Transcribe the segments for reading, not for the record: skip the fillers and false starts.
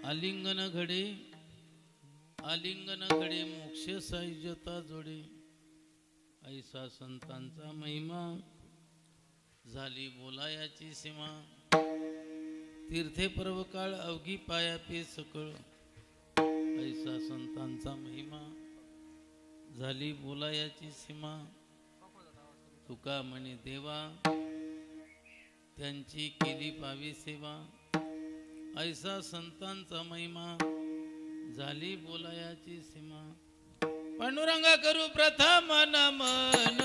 आलिंगन घडे मोक्ष सायुज्यता जोडे. ऐसा संतांचा महिमा झाली बोलायाची सीमा. तीर्थे पर्वकाळ अवघी पाया पे सकळ. ऐसा संतांचा महिमा झाली बोलायाची सीमा. तुका म्हणे देवा त्यांची केली पावी सेवा. ऐसा संतांचा महिमा झाली बोलायाची सीमा. पांडुरंगा करू प्रथम नमन.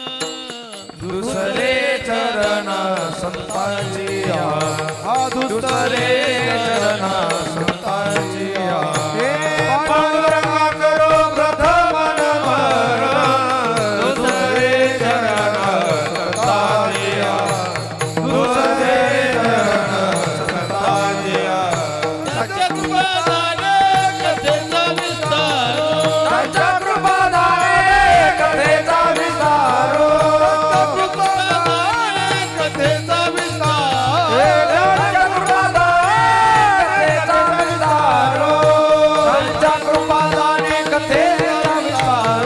दुसरे चरण संतांची दुसरे चरण संतांची. पांडुरंगा करू प्रथम नमन. दुसरे चरण संतांची दुसरे चरण संतांची. त्याच्या कृपादाने कथेचा विस्तार. त्याच्या कृपादाने कथेचा विस्तार. कथेचा विस्तार. त्याच्या कृपादाने कथेचा विस्तार.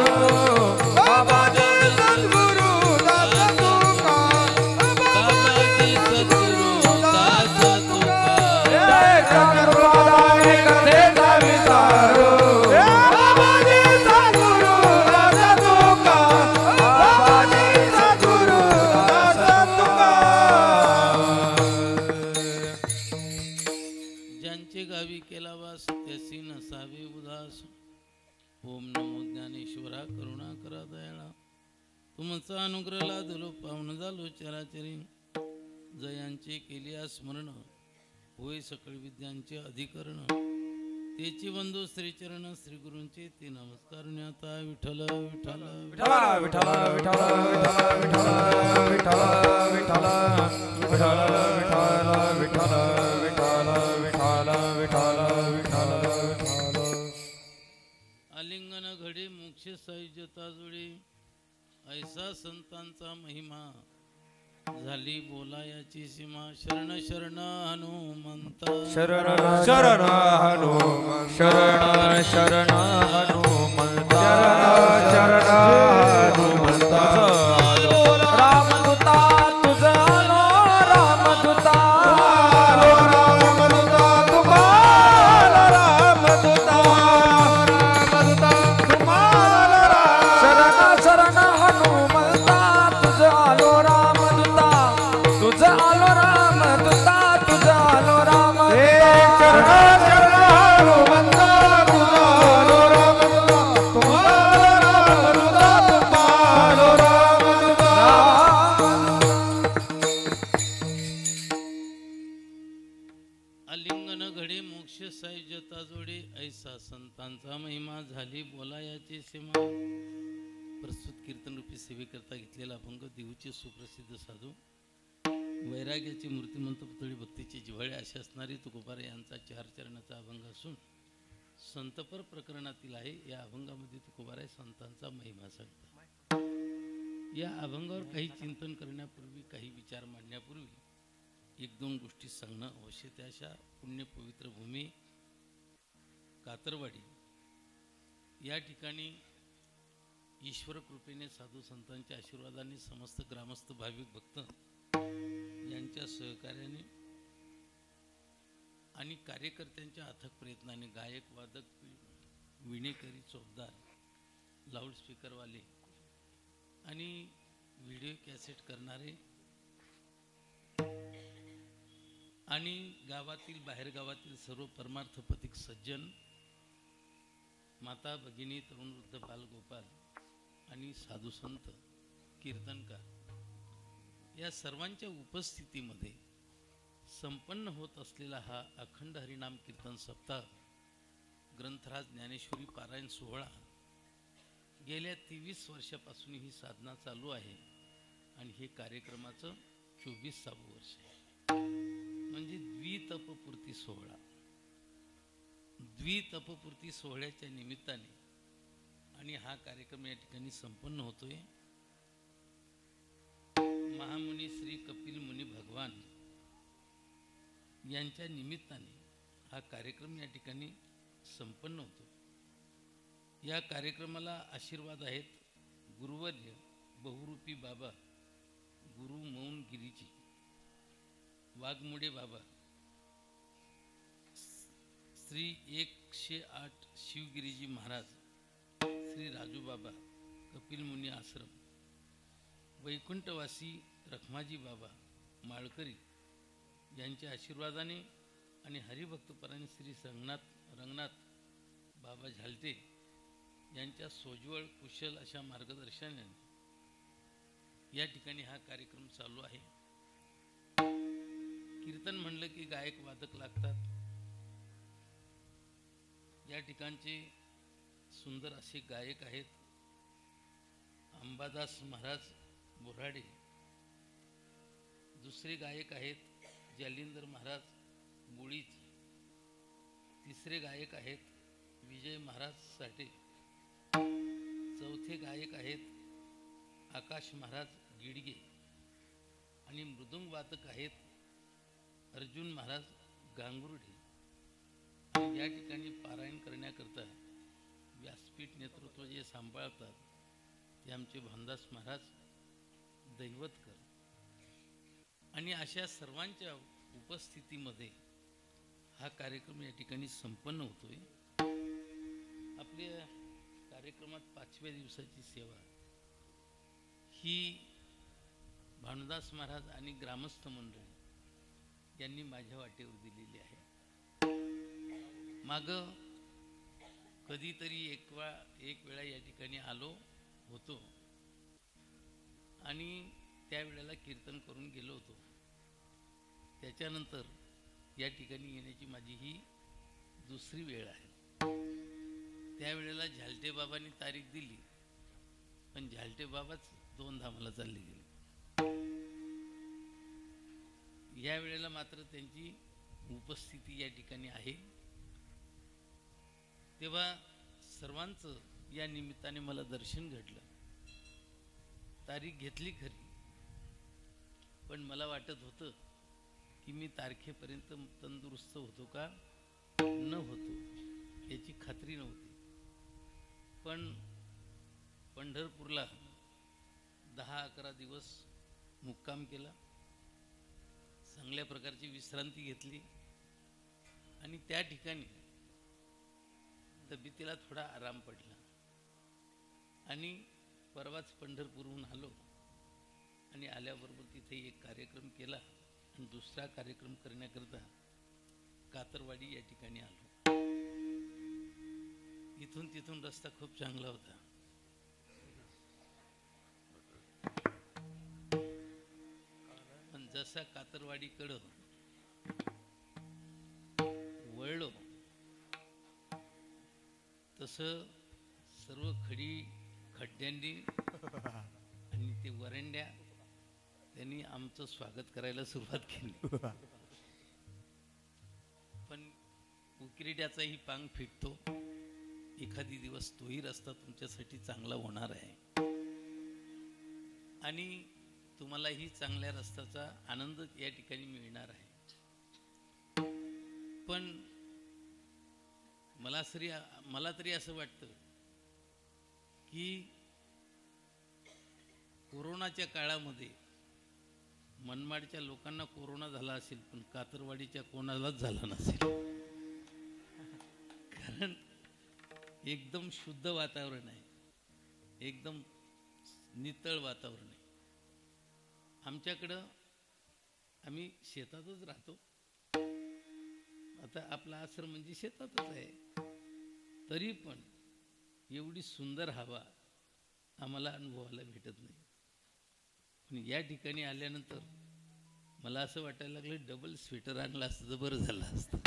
बाबाजी सद्गुरु दास तुका. बाबाजी सद्गुरु दास तुका. त्याच्या कृपादाने कथेचा विस्तार. बाबाजी सद्गुरु दास तुका. बाबाजी सद्गुरु दास तुका. ज्यांचे गावी केला वास त्यासी नसावे उदास. ओम नमो ज्ञानेश्वरा करुणा करा दयाळा. तुमचा अनुग्रह लादलो पावन झालो चराचरी. जयांचे केली स्मरण होय सकळ विद्यांचे अधिकरण. तेची बंधू श्रीचरण श्री गुरूंचे ते नमस्कार आता. विठ्ठल विठ्ठल विठ्ठल विठ्ठल विठ्ठल विठ्ठल विठ्ठल विठ्ठल विठ्ठल विठ्ठल विठ्ठल विठ्ठल विठ्ठल विठ्ठल विठ्ठल. आलिंगन घडे मोक्ष सायुज्यता जोडे. ऐसा संतांचा महिमा झाली बोलायाची सीमा. शरण शरण हनुमंता. शरण शरण हनुमंत. शरण शरण हनुमंत. शरण हनुमंत. रामदूता तुझा आलो. रामदूता आलो. रामदूता तुम्हाला. रामदूता रामदूता तुम्हाला. शरण शरण हनुमंता तुझा आलो. रामदूता तुझा आलो. रामदूता तुझा आलो. रामदूता शरण शरण हनुमंता तुझा आलो. रामदूता तुम्हाला. रामदूता तुम्हाला. रामदूता. आलिंगन घडे मोक्ष सायुज्यता जोडे. ऐसा संतांचा महिमा झाली बोलायाची सीमा. प्रस्तुत कीर्तन रूपी सेवेकरता घेतलेला अभंग देऊचे सुप्रसिद्ध साधू वैराग्याची मूर्तिमंत पुतळी भक्तीची जिव्हाळे असे असणारी तुकोबार यांचा 4 चरणाचा अभंग असून संतपर प्रकरणातील आहे. या अभंगामध्ये तुकोबाराय संतांचा महिमा सांगतात. या अभंगावर काही चिंतन करण्यापूर्वी काही विचार मांडण्यापूर्वी 1-2 गोष्टी सांगणं आवश्यक आहे. अशा पुण्यपवित्र भूमी कातरवाडी या ठिकाणी ईश्वर कृपेने साधू संतांच्या आशीर्वादाने समस्त ग्रामस्थ भाविक भक्त यांच्या सहकार्याने आणि कार्यकर्त्यांच्या अथक प्रयत्नाने गायक वादक विणेकरी चौकदार लाऊडस्पीकरवाले आणि व्हिडिओ कॅसेट करणारे आणि गावातील बाहेरगावातील सर्व परमार्थ पथिक सज्जन माता भगिनी तरुण वृद्ध बाल गोपाल आणि साधू संत कीर्तनकार या सर्वांच्या उपस्थितीमध्ये संपन्न होत असलेला हा अखंड हरिनाम कीर्तन सप्ताह ग्रंथराज ज्ञानेश्वरी पारायण सोहळा गेल्या 23 वर्षापासून ही साधना चालू आहे आणि हे कार्यक्रमाचं 24वे वर्ष आहे. म्हणजे द्वितपपूर्ती सोहळा. द्वितपपूर्ती सोहळ्याच्या निमित्ताने आणि हा कार्यक्रम या ठिकाणी संपन्न होतोय. महामुनी श्री कपिल मुनी भगवान यांच्या निमित्ताने हा कार्यक्रम या ठिकाणी संपन्न होतो. या कार्यक्रमाला आशीर्वाद आहेत गुरुवर्य बहुरूपी बाबा गुरु मौनगिरीजी, वाघमोडे बाबा, श्री 108 शिवगिरीजी महाराज, श्री राजू बाबा, कपिल मुनी आश्रम, वैकुंठवासी रखमाजी बाबा माळकरी यांच्या आशीर्वादाने आणि हरिभक्तपरायण श्री रंगनाथ बाबा झालटे यांच्या सोज्वळ कुशल अशा मार्गदर्शनाने या ठिकाणी हा कार्यक्रम चालू आहे. कीर्तन म्हणलं की गायक वादक लागतात. या ठिकाणचे सुंदर असे गायक आहेत अंबादास महाराज बोराडे. दुसरे गायक आहेत जालिंदर महाराज बुळीच. तिसरे गायक आहेत विजय महाराज साठे. चौथे गायक आहेत आकाश महाराज गिडगे आणि मृदुंग वादक आहेत अर्जुन महाराज गांगुर्डे. आणि या ठिकाणी पारायण करण्याकरता व्यासपीठ नेतृत्व जे सांभाळतात ते आमचे भानदास महाराज दैवतकर. आणि अशा सर्वांच्या उपस्थितीमध्ये हा कार्यक्रम या ठिकाणी संपन्न होतोय. आपल्या कार्यक्रमात 5व्या दिवसाची सेवा ही भानुदास महाराज आणि ग्रामस्थ मंडळी यांनी माझ्या वाटेवर दिलेली आहे. माग कधीतरी एक वेळा या ठिकाणी आलो होतो आणि त्यावेळेला कीर्तन करून गेलो होतो. त्याच्यानंतर या ठिकाणी येण्याची माझी ही दुसरी वेळ आहे. त्यावेळेला झालटे बाबांनी तारीख दिली पण झालटे बाबाच 2 धामाला चालले गेले. या वेळेला मात्र त्यांची उपस्थिती या ठिकाणी आहे. तेव्हा सर्वांचं या निमित्ताने मला दर्शन घडलं. तारीख घेतली खरी पण मला वाटत होतं की मी तारखेपर्यंत तंदुरुस्त होतो का न होतो याची खात्री नव्हती. पण पंढरपूरला 10-11 दिवस मुक्काम केला. चांगल्या प्रकारची विश्रांती घेतली आणि त्या ठिकाणी तब्येतीला थोडा आराम पडला आणि परवाच पंढरपूरहून आलो आणि आल्याबरोबर तिथे एक कार्यक्रम केला आणि दुसरा कार्यक्रम करण्याकरता कातरवाडी या ठिकाणी आलो. इथून तिथून रस्ता खूप चांगला होता. पण जसा कातरवाडीकडं वळलो तसं सर्व खड्ड्यांनी आणि ते वरंड्या त्यांनी आमचं स्वागत करायला सुरुवात केली. पण उकिरड्याचाही पांग फिटतो. एखादी दिवस तोही रस्ता तुमच्यासाठी चांगला होणार आहे आणि तुम्हालाही चांगल्या रस्त्याचा आनंद या ठिकाणी मिळणार आहे. पण मला तरी असं वाटतं की कोरोनाच्या काळामध्ये मनमाडच्या लोकांना कोरोना झाला असेल पण कातरवाडीच्या कोणालाच झाला नसेल. कारण एकदम शुद्ध वातावरण आहे, एकदम नितळ वातावरण आहे. आमच्याकडं आम्ही शेतातच राहतो. आता आपला आश्रम म्हणजे शेतातच आहे. तरी पण एवढी सुंदर हवा आम्हाला अनुभवायला भेटत नाही. पण या ठिकाणी आल्यानंतर मला असं वाटायला लागलं डबल स्वेटर आणलं असतं तर बरं झालं असतं.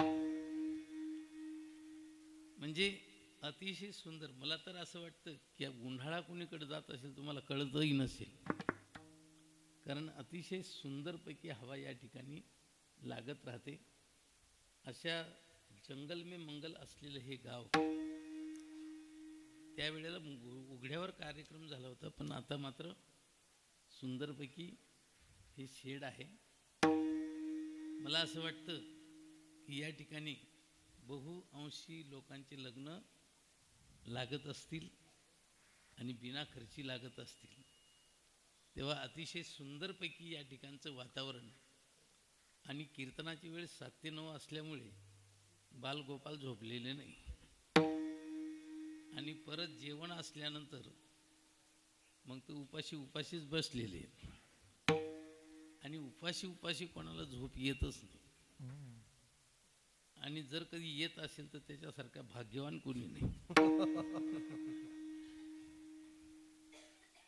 म्हणजे अतिशय सुंदर. मला तर असं वाटतं की उन्हाळा कुणीकडे जात असेल तुम्हाला कळतही नसेल. कारण अतिशय सुंदरपैकी हवा या ठिकाणी लागत राहते. अशा जंगल में मंगल असलेलं हे गाव. त्यावेळेला उघड्यावर कार्यक्रम झाला होता पण आता मात्र सुंदरपैकी हे शेड आहे. मला असं वाटतं की या ठिकाणी बहुअंशी लोकांचे लग्न लागत असतील आणि बिना खर्ची लागत असतील, तेव्हा अतिशय सुंदरपैकी या ठिकाणचं वातावरण आणि कीर्तनाची वेळ 7 ते 9 असल्यामुळे बालगोपाल झोपलेले नाही आणि परत जेवण असल्यानंतर मग ते उपाशीच बसलेले आहेत आणि उपाशी कोणाला झोप येतच नाही आणि जर कधी येत असेल तर त्याच्यासारखा भाग्यवान कोणी नाही.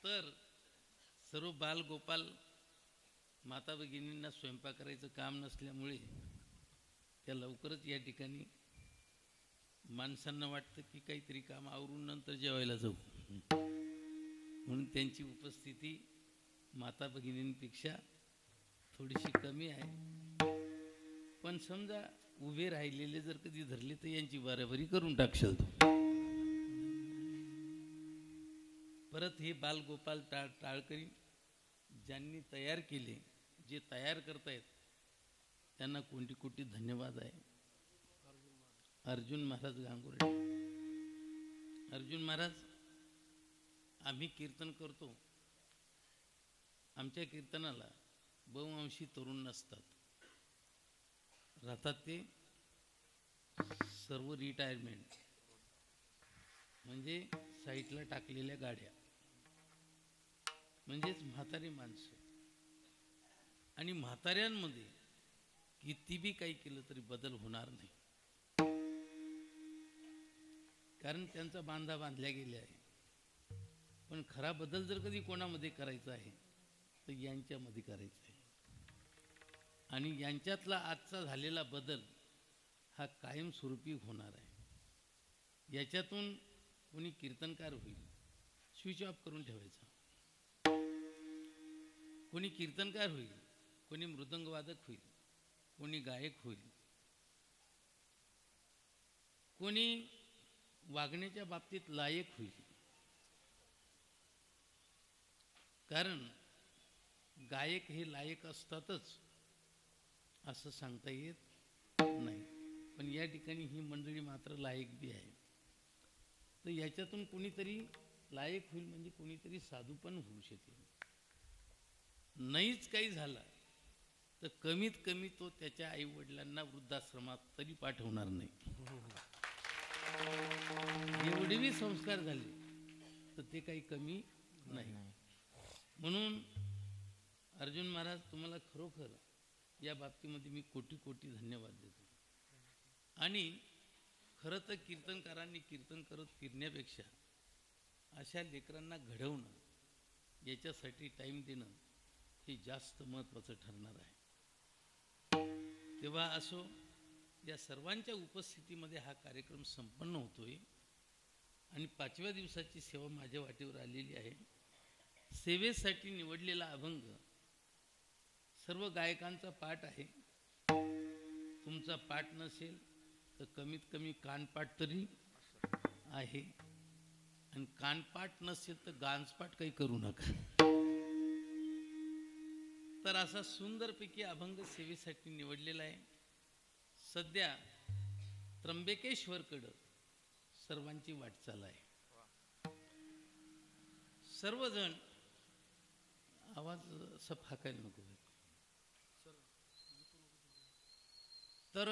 तर सर्व बालगोपाल माता भगिनींना स्वयंपाक करायचं काम नसल्यामुळे त्या लवकरच या ठिकाणी माणसांना वाटतं की काहीतरी काम आवरून नंतर जेवायला जाऊ, म्हणून त्यांची उपस्थिती माता भगिनींपेक्षा थोडीशी कमी आहे. पण समजा उभे राहिलेले जर कधी धरले तर यांची बराबरी करून टाकशाल तू. परत हे बालगोपाल टाळकरी ज्यांनी तयार केले, जे तयार करतायत त्यांना कोटी कोटी धन्यवाद आहे. अर्जुन महाराज गांगुर्डे, अर्जुन महाराज, आम्ही कीर्तन करतो, आमच्या कीर्तनाला बहुअंशी तरुण नसतात, राहतात ते सर्व रिटायरमेंट म्हणजे साईटला टाकलेल्या गाड्या, म्हणजेच म्हातारी माणसं. आणि म्हाताऱ्यांमध्ये किती बी काही केलं तरी बदल होणार नाही, कारण त्यांचा बांधा बांधल्या गेल्या आहे. पण खरा बदल जर कधी कोणामध्ये करायचा आहे तर यांच्यामध्ये करायचा आहे. आणि यांच्यातला आजचा झालेला बदल हा कायमस्वरूपी होणार आहे. याच्यातून कोणी कीर्तनकार होईल, स्विच ऑफ करून ठेवायचा, कोणी कीर्तनकार होईल, कोणी मृदंगवादक होईल, कोणी गायक होईल, कोणी वागण्याच्या बाबतीत लायक होईल. कारण गायक हे लायक असतातच असं सांगता येत नाही, पण या ठिकाणी ही मंडळी मात्र लायक बी आहे. तर याच्यातून कोणीतरी लायक होईल, म्हणजे कोणीतरी साधू पण होऊ शकेल. नाहीच काही झाला तर कमीत कमी तो त्याच्या आईवडिलांना वृद्धाश्रमात तरी पाठवणार नाही. एवढे बी संस्कार झाले तर ते काही कमी नाही. म्हणून अर्जुन महाराज, तुम्हाला खरोखर या बाबतीमध्ये मी कोटी कोटी धन्यवाद देतो. आणि खरं तर कीर्तनकारांनी कीर्तन करत फिरण्यापेक्षा अशा लेकरांना घडवणं, याच्यासाठी टाईम देणं हे जास्त महत्त्वाचं ठरणार आहे. तेव्हा असो, या सर्वांच्या उपस्थितीमध्ये हा कार्यक्रम संपन्न होतोय आणि 5व्या दिवसाची सेवा माझ्या वाटेवर आलेली आहे. सेवेसाठी निवडलेला अभंग सर्व गायकांचा पाठ आहे. तुमचा पाठ नसेल तर कमीत कमी कानपाठ तरी आहे, आणि कानपाठ नसेल तर गांजपाठ काही करू नका. तर असा सुंदरपैकी अभंग सेवेसाठी निवडलेला आहे. सध्या त्र्यंबकेश्वरकडं सर्वांची वाटचाल आहे. सर्वजण आवाज असं फाकायला नको. तर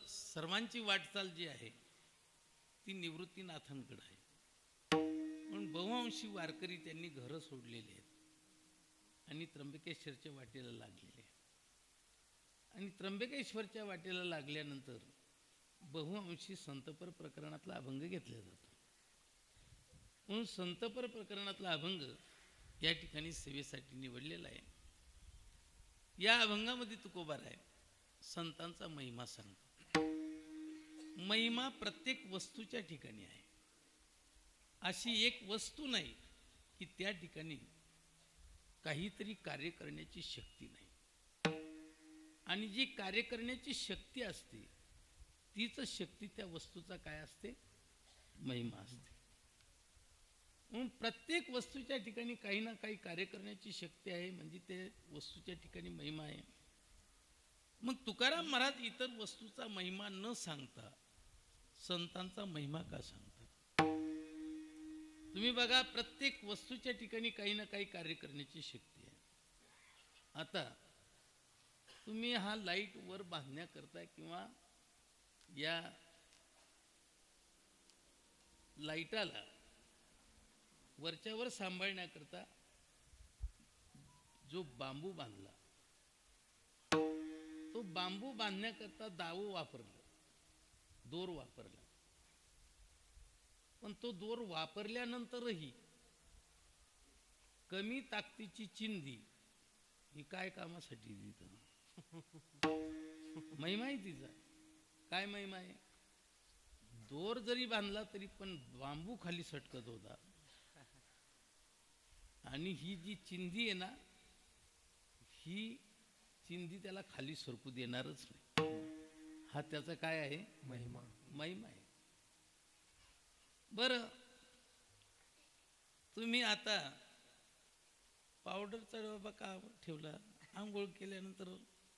सर्वांची वाटचाल जी आहे ती निवृत्तीनाथांकडे आहे. म्हणून बहुअंशी वारकरी त्यांनी घरं सोडलेली आहेत आणि त्र्यंबकेश्वरच्या वाटेला लागलेले आहेत. आणि त्र्यंबकेश्वरच्या वाटेला लागल्यानंतर बहुअंशी संतपर प्रकरणातला अभंग घेतला जातो. म्हणून संतपर प्रकरणातला अभंग या ठिकाणी सेवेसाठी निवडलेला आहे. या अभंगामध्ये तुकोबाराय संतांचा महिमा सांगतो. महिमा प्रत्येक वस्तूच्या ठिकाणी आहे. अशी एक वस्तू नाही की त्या ठिकाणी काहीतरी कार्य करण्याची शक्ती नाही. आणि जी कार्य करण्याची शक्ती असते तीच शक्ती त्या वस्तूचा काय असते? महिमा असते. म्हणून प्रत्येक वस्तूच्या ठिकाणी काही ना काही कार्य करण्याची शक्ती आहे, म्हणजे त्या वस्तूच्या ठिकाणी महिमा आहे. मग तुकाराम महाराज इतर वस्तूचा महिमा न सांगता संतांचा महिमा का सांगतात? तुम्ही बघा, प्रत्येक वस्तूच्या ठिकाणी काही ना काही कार्य करण्याची शक्ती आहे. आता तुम्ही हा लाईट वर बांधण्याकरता किंवा या लाईटाला वरच्यावर सांभाळण्याकरता जो बांबू बांधला, तो बांबू बांधण्याकरता दावं वापरलं, दोर वापरला. पण तो दोर वापरल्यानंतरही कमी ताकदीची चिंधी ही काय कामासाठी दिली? महिमा आहे तिचा. काय महिमा आहे? दोर जरी बांधला तरी पण बांबू खाली सटकत होता. आणि ही जी चिंधी आहे ना, ही चिंधी त्याला खाली सरकू देणारच नाही. हा त्याचा काय आहे? महिमा. महिमा आहे. बरं, तुम्ही आता पावडरचा डबा का ठेवला? आंघोळ केल्यानंतर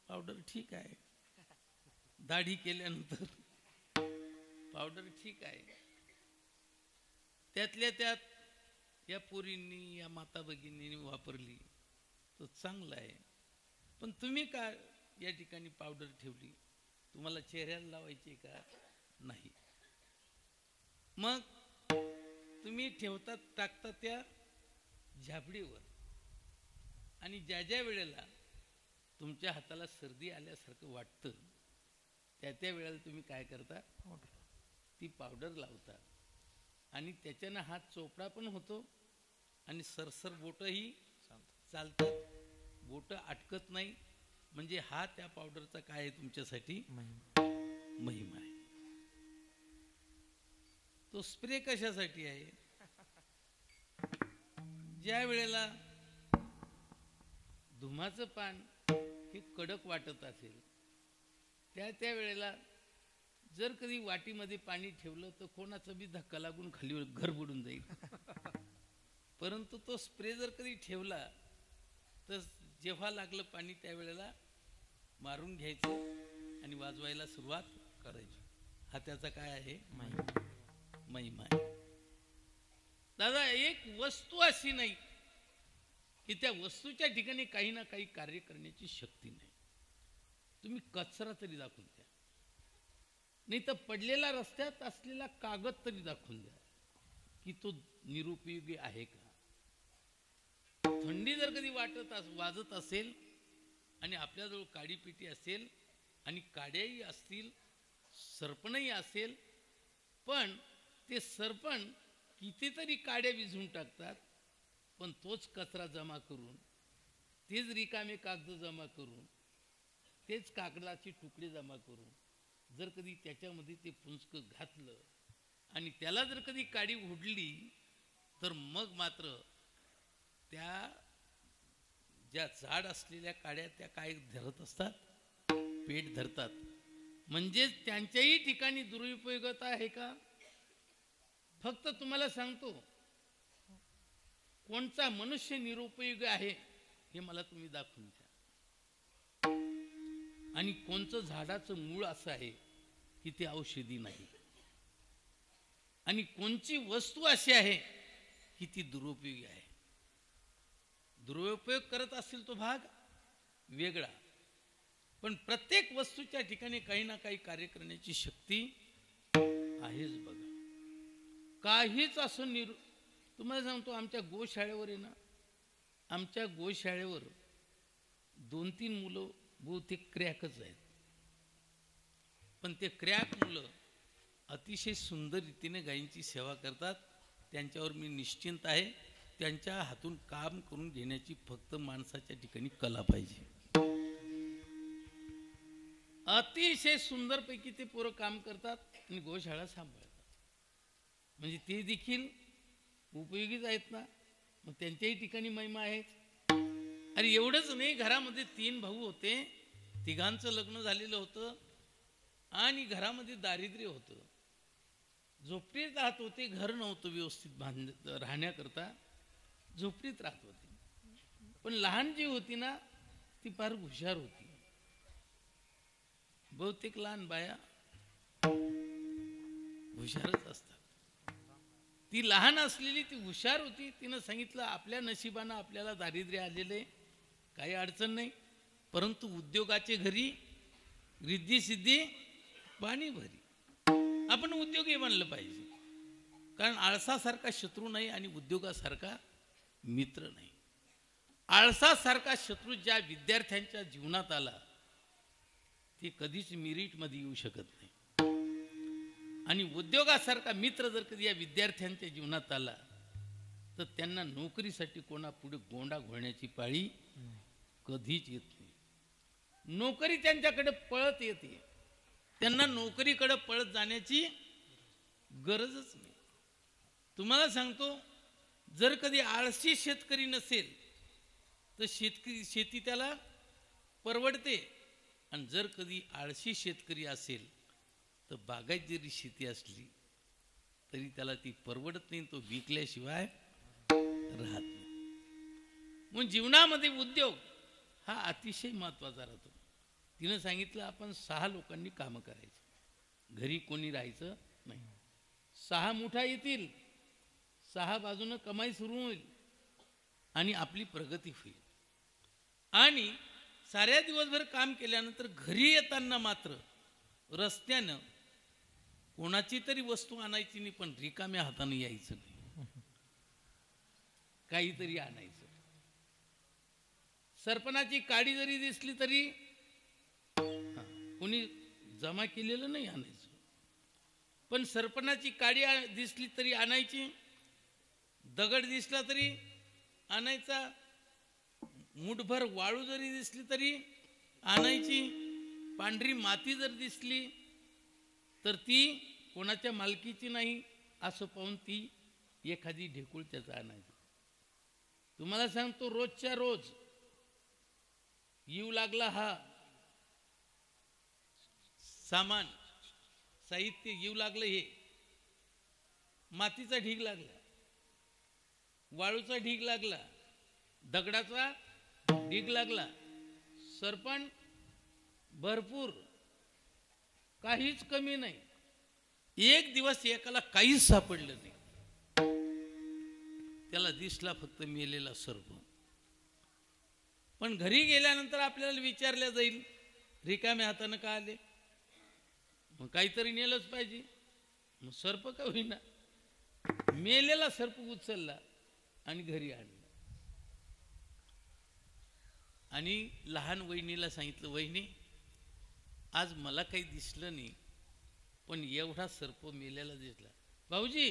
पावडर ठीक आहे, दाढी केल्यानंतर पावडर ठीक आहे, त्यातल्या त्यात या पोरींनी या माता भगिनींनी वापरली तर चांगलं आहे. पण तुम्ही का या ठिकाणी पावडर ठेवली? तुम्हाला चेहऱ्याला लावायची का? नाही. मग तुम्ही ठेवतात, टाकता त्या झाबडीवर. आणि ज्या ज्या वेळेला तुमच्या हाताला सर्दी आल्यासारखं वाटतं त्या वेळेला तुम्ही काय करता? ती पावडर लावता. आणि त्याच्यानं हात चोपडा पण होतो आणि सरसर बोटही चालतात, बोट अटकत नाही. म्हणजे हा त्या पावडरचा काय आहे तुमच्यासाठी? महिमा आहे. तो स्प्रे कशासाठी आहे? ज्या वेळेला धुमाचं पान हे कडक वाटत असेल त्या वेळेला जर कधी वाटीमध्ये पाणी ठेवलं तर कोणाचा बी धक्का लागून खाली घर बुडून जाईल. परंतु तो स्प्रे जर कधी ठेवला तर जेव्हा लागलं पाणी त्यावेळेला मारून घ्यायचं आणि वाजवायला सुरुवात करायची. हा त्याचा काय आहे? महिमा आहे. दादा, एक वस्तू अशी नाही की त्या वस्तूच्या ठिकाणी काही ना काही कार्य करण्याची शक्ती नाही. तुम्ही कचरा तरी दाखवून द्या, नाही तर पडलेला रस्त्यात असलेला कागद तरी दाखवून द्या की तो निरुपयोगी आहे का? थंडी जर कधी वाजत असेल आणि आपल्याजवळ काडीपिटी असेल आणि काड्याही असतील, सरपणही असेल, पण ते सरपण कितीतरी काड्या विझून टाकतात. पण तोच कचरा जमा करून, तेच रिकामे कागद जमा करून, तेच कागदाचे तुकडे जमा करून जर कधी त्याच्यामध्ये ते पुंजक घातलं आणि त्याला जर कधी काडी उडली तर मग मात्र त्या ज्या जाड असलेल्या काड्या त्या काय धरत असतात? पेट धरतात. म्हणजे त्यांच्याही ठिकाणी दुरुपयोगता आहे का? फक्त तुम्हाला सांगतो, कोणचा मनुष्य निरुपयोगी आहे हे मला तुम्ही दाखवून द्या. आणि कोणचं झाडाचं मूळ असं आहे की ते औषधी नाही. आणि कोणची वस्तू अशी आहे की ती दुरुपयोगी आहे. दुरुपयोग करत असेल तो भाग वेगळा, पण प्रत्येक वस्तूच्या ठिकाणी काही ना काही कार्य करण्याची शक्ती आहेच. बघा, काहीच असं तुम्हाला सांगतो, आमच्या गोशाळेवर आहे ना, आमच्या गोशाळेवर 2-3 मुलं बहुतेक क्रॅकच आहेत. पण ते क्रॅक मुलं अतिशय सुंदर रीतीने गायींची सेवा करतात. त्यांच्यावर मी निश्चिंत आहे. त्यांच्या हातून काम करून घेण्याची फक्त माणसाच्या ठिकाणी कला पाहिजे. अतिशय सुंदरपैकी ते पोरं काम करतात आणि गोशाळा सांभाळतात. म्हणजे ते देखील उपयोगीच आहेत ना, मग त्यांच्याही ठिकाणी महिमा आहे. अरे एवढंच नाही, घरामध्ये 3 भाऊ होते, तिघांचं लग्न झालेलं होतं आणि घरामध्ये दारिद्र्य होतं. झोपडीत राहत होते, घर नव्हतं व्यवस्थित राहण्याकरता, झोपडीत राहत होते. पण लहान जी होती ना ती फार हुशार होती. बहुतेक लहान बाया हुशारच असतात. ती लहान असलेली ती हुशार होती. तिनं सांगितलं आपल्या नशिबानं आपल्याला दारिद्र्य आलेले, काही अडचण नाही, परंतु उद्योगाचे घरी रिद्धी सिद्धी पाणी भरी. आपण उद्योगी बनलं पाहिजे, कारण आळसासारखा शत्रू नाही आणि उद्योगासारखा मित्र नाही. आळसासारखा शत्रू ज्या विद्यार्थ्यांच्या जीवनात आला ते कधीच मेरिटमध्ये येऊ शकत नाही, आणि उद्योगासारखा मित्र जर कधी या विद्यार्थ्यांच्या जीवनात आला तर त्यांना नोकरीसाठी कोणापुढे गोंडा घोळण्याची पाळी कधीच येत नाही. नोकरी त्यांच्याकडे पळत येते, त्यांना नोकरीकडे पळत जाण्याची गरजच नाही. तुम्हाला सांगतो, जर कधी आळशी शेतकरी नसेल तर शेती त्याला परवडते, आणि जर कधी आळशी शेतकरी असेल तर बागायत जरी शेती असली तरी त्याला ती परवडत नाही, तो विकल्याशिवाय राहत नाही. म्हणून जीवनामध्ये उद्योग हा अतिशय महत्त्वाचा राहतो. तिनं सांगितलं आपण 6 लोकांनी कामं करायची, घरी कोणी राहायचं नाही. 6 मुठा येतील, 6 बाजूनं कमाई सुरू होईल आणि आपली प्रगती होईल. आणि साऱ्या दिवसभर काम केल्यानंतर घरी येताना मात्र रस्त्यानं कोणाची तरी वस्तू आणायची नाही, पण रिकाम्या हाताने यायचं नाही, काहीतरी आणायचं. सरपणाची काडी जरी दिसली तरी कोणी जमा केलेलं नाही आणायचं, पण सरपणाची काडी दिसली तरी आणायची, दगड दिसला तरी आणायचा, मुठभर वाळू जरी दिसली तरी आणायची, पांढरी माती जर दिसली तर ती कोणाच्या मालकीची नाही असं पाहून ती एखादी ढेकूळ त्याचा आणायची. तुम्हाला सांगतो, रोजच्या रोज येऊ लागला हा सामान साहित्य येऊ लागलं, हे मातीचा ढीग लागला, वाळूचा ढीग लागला, दगडाचा ढीग लागला, सरपण भरपूर, काहीच कमी नाही. एक दिवस एकाला काहीच सापडलं नाही, त्याला दिसला फक्त मेलेला सर्प. पण घरी गेल्यानंतर आपल्याला विचारल्या जाईल रिकाम्या हातानं का आले, मग काहीतरी नेलंच पाहिजे. मग सर्प का होईना मेलेला सर्प उचलला आणि घरी आणला. आणि लहान वहिनीला सांगितलं, वहिनी आज मला काही दिसलं नाही, पण एवढा सर्प मेलेला दिसला. भाऊजी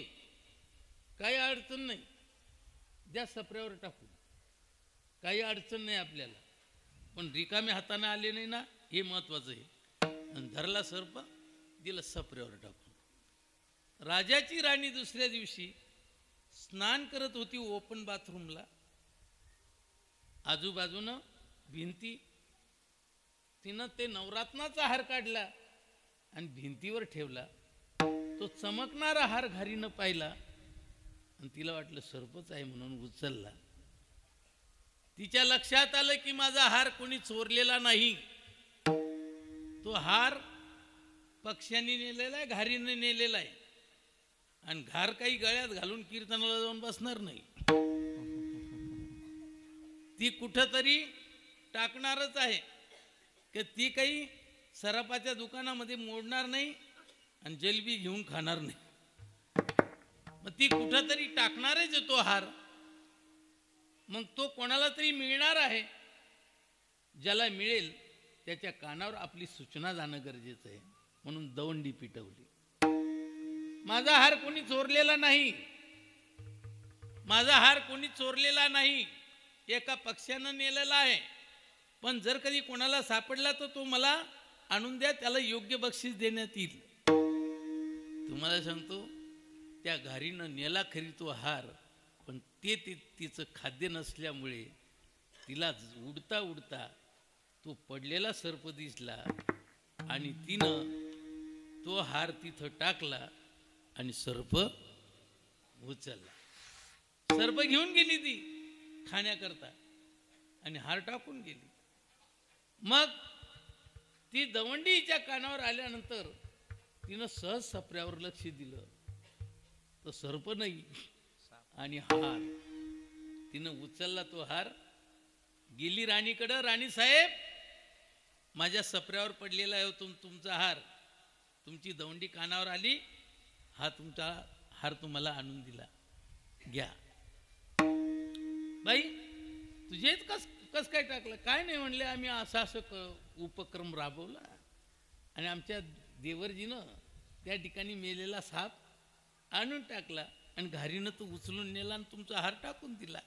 काही अडचण नाही, द्या सपऱ्यावर टाकून, काही अडचण नाही आपल्याला, पण रिकाम्या हाताने आले नाही ना, हे महत्वाचं आहे. आणि धरला सर्प, दिला सपऱ्यावर टाकून. राजाची राणी दुसऱ्या दिवशी स्नान करत होती ओपन बाथरूमला, आजूबाजूनं भिंती, तिनं ते नवरत्नाचा हार काढला आणि भिंतीवर ठेवला. तो चमकणारा हार घारीनं पाहिला आणि तिला वाटलं सर्पच आहे म्हणून उचलला. तिच्या लक्षात आलं की माझा हार कोणी चोरलेला नाही, तो हार पक्ष्यांनी नेलेला आहे, घारीने नेलेला आहे, आणि घार काही गळ्यात घालून कीर्तनाला जाऊन बसणार नाही, ती कुठंतरी टाकणारच आहे, की ती काही सरापाच्या दुकानामध्ये मोडणार नाही आणि जलबी घेऊन खाणार नाही. मग ती कुठंतरी टाकणारच आहे तो हार. मग तो कोणाला तरी मिळणार आहे, ज्याला मिळेल त्याच्या कानावर आपली सूचना जाणं गरजेचं आहे. म्हणून दवंडी पिटवली. माझा हार कोणी चोरलेला नाही, माझा हार कोणी चोरलेला नाही, एका पक्ष्यानं नेलेला आहे. पण जर कधी कोणाला सापडला तर तो मला आणून द्या, त्याला योग्य बक्षीस देण्यात येईल. तुम्हाला सांगतो, त्या घारीनं नेला खरी तो हार, पण ते तिचं खाद्य नसल्यामुळे तिला उडता उडता तो पडलेला सर्प दिसला आणि तिनं तो हार तिथं टाकला आणि सर्प उचलला. सर्प घेऊन गेली ती खाण्याकरता आणि हार टाकून गेली. मग ती दवंडीच्या कानावर आल्यानंतर तिनं सहज सपऱ्यावर लक्ष दिलं तर सर्प नाही आणि हार. तिनं उचलला तो हार, गेली राणीकडं. राणी साहेब, माझ्या सपऱ्यावर पडलेला आहे तुमचा हार, तुमची दौंडी कानावर आली, हा तुमचा हार तुम्हाला आणून दिला, घ्या. बाई तुझेच कस काय टाकलं? काय नाही म्हणले, आम्ही असं उपक्रम राबवला आणि आमच्या देवरजीनं त्या ठिकाणी मेलेला साप आणून टाकला आणि घारीनं तो उचलून नेला आणि तुमचा हार टाकून दिला.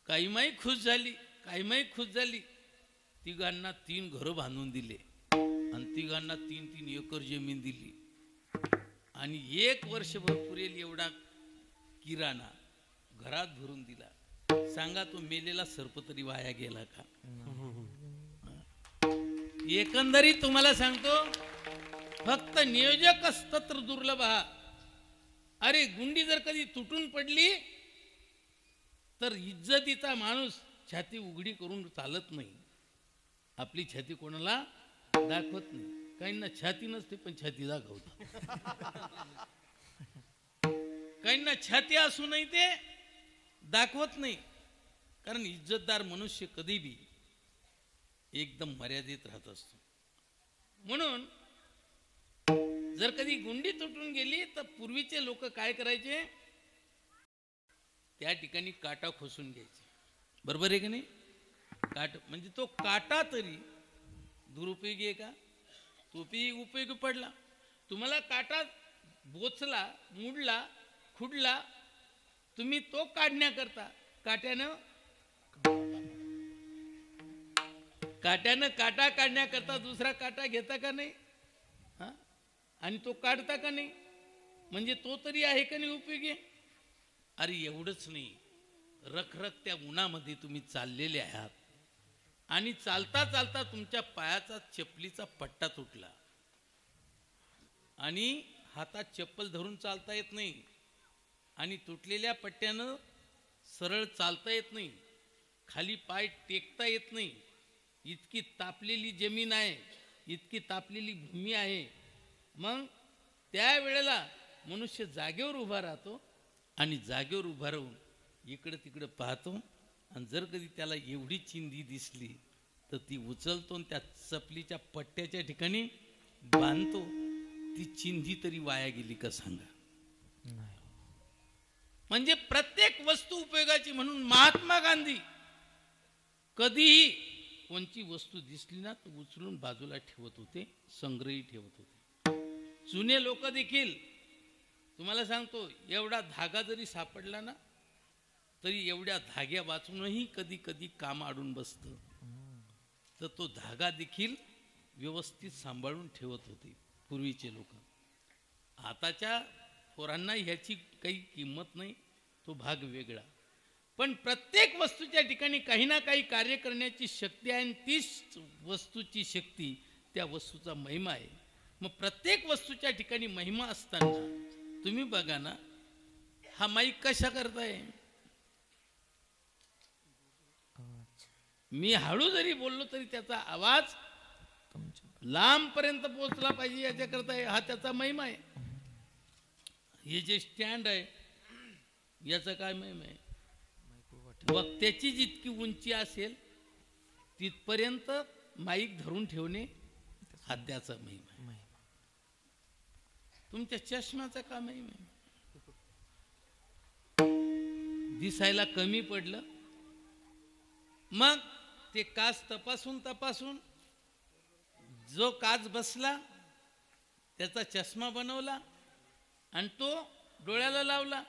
काहीमाही खुश झाली, काहीमाही खुश झाली. तिघांना 3 घरं बांधून दिले आणि तिघांना 3-3 एकर जमीन दिली आणि 1 वर्षभर पुरेल एवढा किराणा घरात भरून दिला. सांगा तो मेलेला सर्प तरी वाया गेला का? एकंदरीत तुम्हाला सांगतो, फक्त नियोजक असतं तर दुर्लभ. अरे गुंडी जर कधी तुटून पडली तर इज्जतीचा माणूस छाती उघडी करून चालत नाही. आपली छाती कोणाला दाखवत नाही. काहींना छाती नसते पण छाती दाखवतात. काहींना छाती असू नाही ते दाखवत नाही. कारण इज्जतदार मनुष्य कधी बी एकदम मर्यादित राहत असतो. म्हणून जर कधी गुंडी तुटून गेली तर पूर्वीचे लोक काय करायचे, त्या ठिकाणी काटा खोसून घ्यायचे. बरोबर आहे की नाही? काट म्हणजे तो काटा तरी दुरुपयोगी आहे का? तोपी उपयोगी पडला. तुम्हाला काटा बोचला, मुडला, खुडला, तुम्ही तो काढण्याकरता काट्यानं काटा काढण्याकरता दुसरा काटा घेता का नाही? आणि तो काढता का नाही? म्हणजे तो तरी आहे का नाही उपयोगी? अरे एवढंच नाही, रखरख त्या उन्हामध्ये तुम्ही चाललेले आहात आणि चालता चालता तुमच्या पायाचा चपलीचा पट्टा तुटला आणि हातात चप्पल धरून चालता येत नाही आणि तुटलेल्या पट्ट्यानं सरळ चालता येत नाही, खाली पाय टेकता येत नाही. इतकी तापलेली जमीन आहे, इतकी तापलेली भूमी आहे. मग त्यावेळेला मनुष्य जागेवर उभा राहतो आणि जागेवर उभा राहून इकडं तिकडं पाहतो आणि जर कधी त्याला एवढी चिंधी दिसली तर ती उचलतो आणि त्या चपलीच्या पट्ट्याच्या ठिकाणी बांधतो. ती चिंधी तरी वाया गेली का सांगा? म्हणजे प्रत्येक वस्तू उपयोगाची. म्हणून महात्मा गांधी कधीही कोणची वस्तू दिसली ना तर उचलून बाजूला ठेवत होते, संग्रही ठेवत होते. जुने लोक देखील तुम्हाला सांगतो, एवढा धागा जरी सापडला ना तरी एवढ्या धाग्या वाचूनही कधी कधी काम अडून बसतं, तर तो धागा देखील व्यवस्थित सांभाळून ठेवत होते पूर्वीचे लोक. आताच्या पोरांना ह्याची काही किंमत नाही, तो भाग वेगळा. पण प्रत्येक वस्तूच्या ठिकाणी काही ना काही कार्य करण्याची शक्ती आहे आणि तीच वस्तूची शक्ती त्या वस्तूचा महिमा आहे. मग प्रत्येक वस्तूच्या ठिकाणी महिमा असताना तुम्ही बघा ना, हा माईक कशा करताय? मी हळू जरी बोललो तरी त्याचा आवाज लांबपर्यंत पोहोचला पाहिजे याच्याकरता हा त्याचा महिमा आहे. हे जे स्टँड आहे याचा काय महिमा आहे? वक्त्याची जितकी उंची असेल तिथपर्यंत माईक धरून ठेवणे हा त्याचा महिमा आहे. तुमच्या चष्म्याचा का महिमा आहे? दिसायला कमी पडलं, मग ते काच तपासून जो काच बसला त्याचा चष्मा बनवला आणि तो डोळ्याला लावला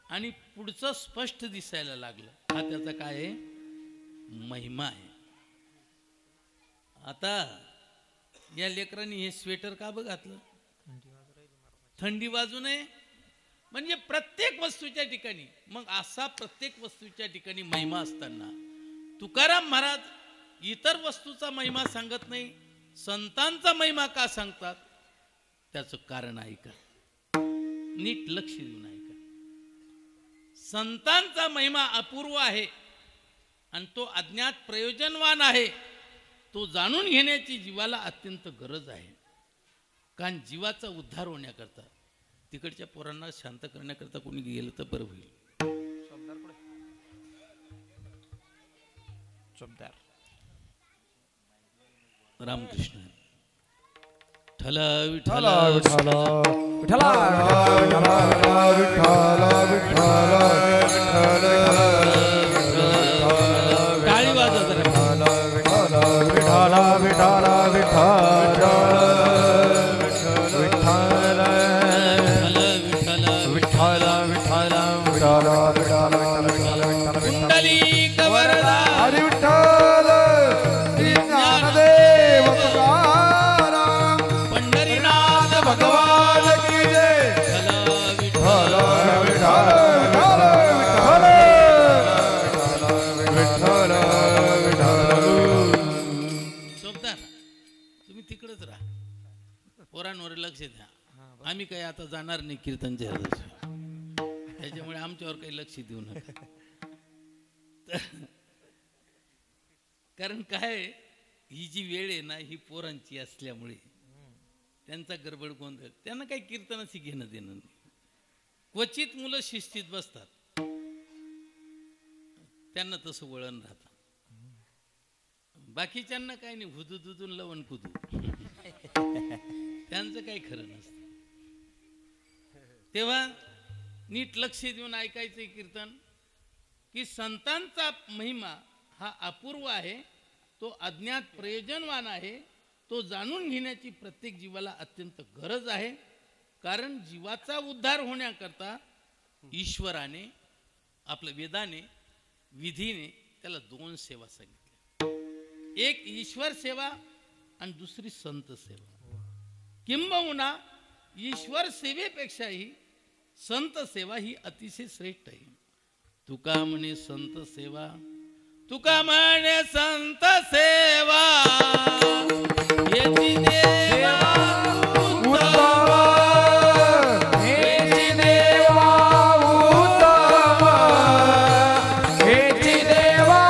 आणि पुढचं स्पष्ट दिसायला लागलं. हा त्याचा काय आहे? महिमा आहे. आता या लेकरांनी हे स्वेटर का घातलं? थंडी वाजू नये. म्हणजे प्रत्येक वस्तूच्या ठिकाणी, मग असा प्रत्येक वस्तूच्या ठिकाणी महिमा असताना तुकाराम महाराज इतर वस्तूचा महिमा सांगत नाही, संतांचा महिमा का सांगतात? त्याचं कारण ऐका, नीट लक्ष देऊन ऐका. संतांचा महिमा अपूर्व आहे आणि तो अज्ञात प्रयोजनवान आहे. तो जाणून घेण्याची जीवाला अत्यंत गरज आहे. कारण जीवाचा उद्धार होण्याकरता तिकडच्या पोरांना शांत करण्याकरता कोणी गेलं तर बरं होईल. रामकृष्ण ठल विठ्ठल विठ्ठल विठ्ठल टाळी वाजवा जरा. विठ्ठल विठ्ठल विठ्ठल कुंडलिक वरदा हरी विठ्ठल श्री ज्ञानदेव तुकाराम पंढरीनाथ भगवान की जय. ठल विठ्ठल विठ्ठल विठ्ठल विठ्ठल. सोबदार तुम्ही तिकडेच राहा, पोरांवर लक्ष द्या. आम्ही काही आता जाणार नाही कीर्तनच्या ह्याच्यात. त्याच्यामुळे आमच्यावर काही लक्ष देऊ नका. कारण काय ही जी वेळ आहे ना ही पोरांची असल्यामुळे त्यांचा गडबड गोंधळ, त्यांना काही कीर्तनाशी घेणं देणं नाही. क्वचित मुलं शिस्तीत बसतात, त्यांना तसं वळण राहतं. बाकीच्यांना काही नाही, हुदू दुदून लवण कुदू. त्यांचं काही खरं नसतं. तेव्हा नीट लक्ष देऊन ऐकायचं कीर्तन की संतांचा महिमा हा अपूर्व आहे, तो अज्ञात प्रयोजनवान आहे, तो जाणून घेण्याची प्रत्येक जीवाला अत्यंत गरज आहे. कारण जीवाचा उद्धार होण्याकरता ईश्वराने आपल्या वेदाने विधीने त्याला दोन सेवा सांगितल्या. एक ईश्वर सेवा आणि दुसरी संत सेवा. किंबहुना ईश्वर सेवेपेक्षाही संत सेवा ही अतिशय श्रेष्ठ आहे. तुका म्हणे संत सेवा, तुका म्हणे संत सेवा हेची देवा उत्तम हेची देवा उत्तम हेची देवा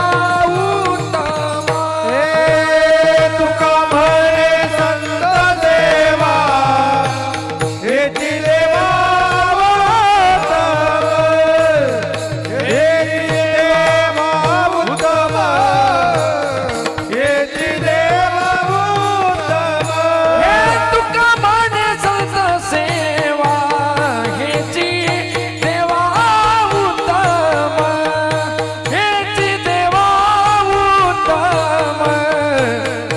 उत्तम. हे तुका म्हणे संत देवा हेची देवा उत्तम हेची देवा उत्तम हेची देवा उत्तम. हे तुका म्हणे संत सेवा हेची देवा उत्तम हेची देवा उत्तम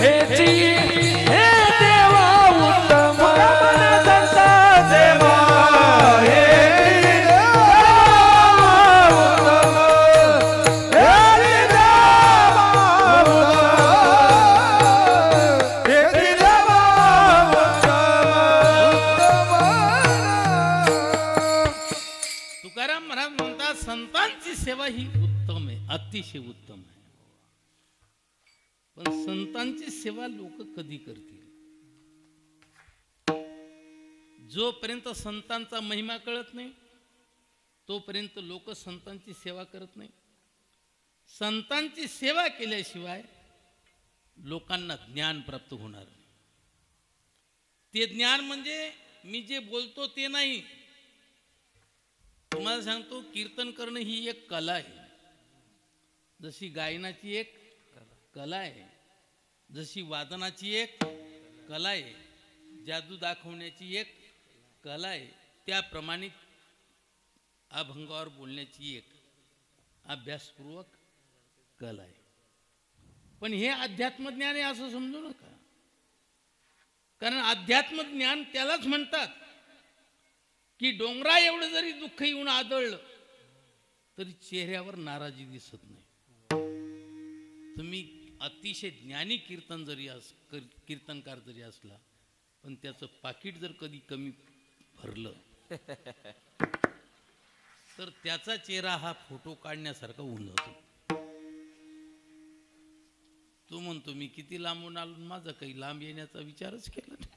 हेची हे देवा उत्तम. संत सेवा हेची देवा तुकाराम महाराज म्हणतात संतांची सेवा ही उत्तम आहे, अतिशय उत्तम आहे. पण संतांची सेवा लोक कधी करतील? जोपर्यंत संतांचा महिमा कळत नाही तोपर्यंत लोक संतांची सेवा करत नाही. संतांची सेवा केल्याशिवाय लोकांना ज्ञान प्राप्त होणार नाही. ते ज्ञान म्हणजे मी जे बोलतो ते नाही. तुम्हाला सांगतो, कीर्तन करणं ही एक कला आहे. जशी गायनाची एक कला आहे, जशी वादनाची एक कला आहे, जादू दाखवण्याची एक कला आहे, त्याप्रमाणे अभंगावर बोलण्याची एक अभ्यासपूर्वक कला आहे. पण हे अध्यात्मज्ञान आहे असं समजू नका. कारण अध्यात्मज्ञान त्यालाच म्हणतात की डोंगरा एवढं जरी दुःख येऊन आदळलं तरी चेहऱ्यावर नाराजी दिसत नाही. तुम्ही अतिशय ज्ञानी कीर्तनकार जरी असला पण त्याचं पाकिट जर कधी कमी भरलं तर त्याचा चेहरा हा फोटो काढण्यासारखा होऊन जातो. तो म्हणतो मी किती लांबून आलो, माझा काही लांब येण्याचा विचारच केला नाही.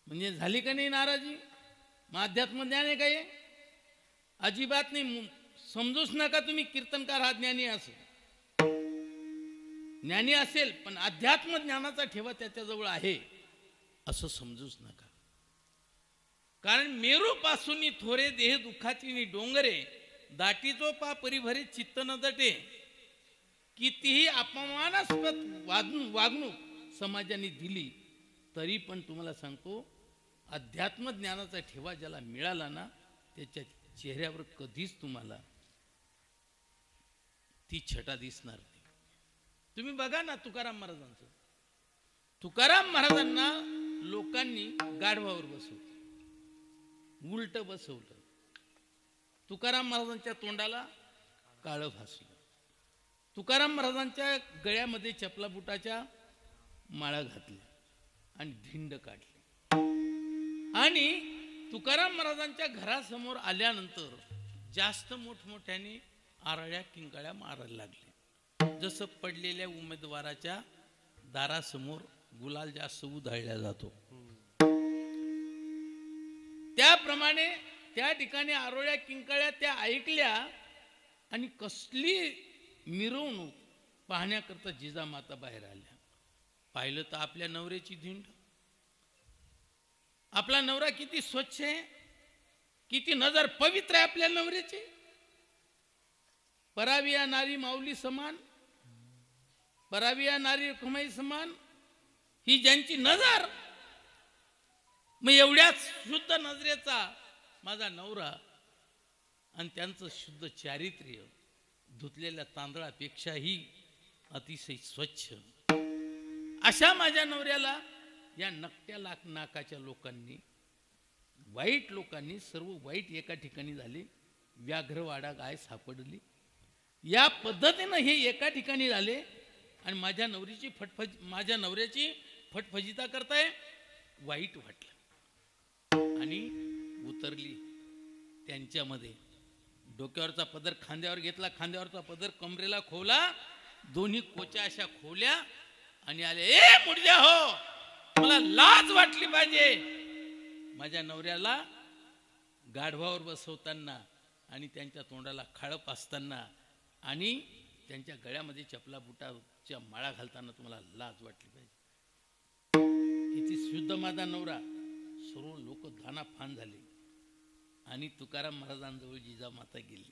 म्हणजे झाली का नाही नाराजी? मग अध्यात्म ज्ञान आहे काय? अजिबात नाही. समजूच नका तुम्ही कीर्तनकार हा ज्ञानी असेल, ज्ञानी असेल पण अध्यात्म ज्ञानाचा ठेवा त्याच्याजवळ आहे असं समजूच नका. कारण मेरू पासून थोरे देह दुःखाची नि डोंगरे दाटीचो पा परिभरे चित्त न दटे. कितीही अपमानास्पद वागणूक समाजाने दिली तरी पण तुम्हाला सांगतो अध्यात्म ज्ञानाचा ठेवा ज्याला मिळाला ना त्याच्या चेहऱ्यावर कधीच तुम्हाला ती छटा दिसणार नाही. तुम्ही बघा ना तुकाराम महाराजांचं. तुकाराम महाराजांना लोकांनी गाढवावर बसवलं, उलट बसवलं. तुकाराम महाराजांच्या तोंडाला काळं फासलं. तुकाराम महाराजांच्या गळ्यामध्ये चपला बुटाच्या माळा घातल्या आणि धिंड काढली. आणि तुकाराम महाराजांच्या घरासमोर आल्यानंतर जास्त मोठमोठ्याने आरळ्या किंकाळ्या मारायला लागल्या. जसं पडलेल्या उमेदवाराच्या दारासमोर गुलाल जास्त उधळला जातो त्याप्रमाणे त्या ठिकाणी आरोळ्या किंकाळ्या त्या ऐकल्या आणि कसली मिरवणूक पाहण्याकरता जिजामाता बाहेर आल्या. पाहिलं तर आपल्या नवऱ्याची धिंड. आपला नवरा किती स्वच्छ आहे, किती नजर पवित्र आहे आपल्या नवऱ्याची. पराविया नारी माऊली समान, पराविया नारी रुक्माई समान ही ज्यांची नजर. मग एवढ्याच शुद्ध नजरेचा माझा नवरा आणि त्यांचं शुद्ध चारित्र्य धुतलेल्या तांदळापेक्षाही अतिशय स्वच्छ अशा माझ्या नवऱ्याला या नकट्या नाकाच्या लोकांनी, वाईट लोकांनी, सर्व वाईट एका ठिकाणी झाले. व्याघ्रवाडा गाय सापडली या पद्धतीनं हे एका ठिकाणी झाले आणि माझ्या नवऱ्याची फटफजिता करताय. वाईट वाटलं आणि उतरली त्यांच्यामध्ये. डोक्यावरचा पदर खांद्यावर घेतला, खांद्यावरचा पदर कमरेला खोवला, दोन्ही कोच्या अशा खोवल्या आणि आले. ए मुडद्या हो, मला लाज वाटली पाहिजे. माझ्या नवऱ्याला गाढवावर बसवताना आणि त्यांच्या तोंडाला खाळप असताना आणि त्यांच्या गळ्यामध्ये चपला बुटाच्या माळा घालताना तुम्हाला लाज वाटली पाहिजे. किती शुद्ध माझा नवरा. सर्व लोक दानाफान झाले आणि तुकाराम महाराजांजवळ जिजामाता गेली.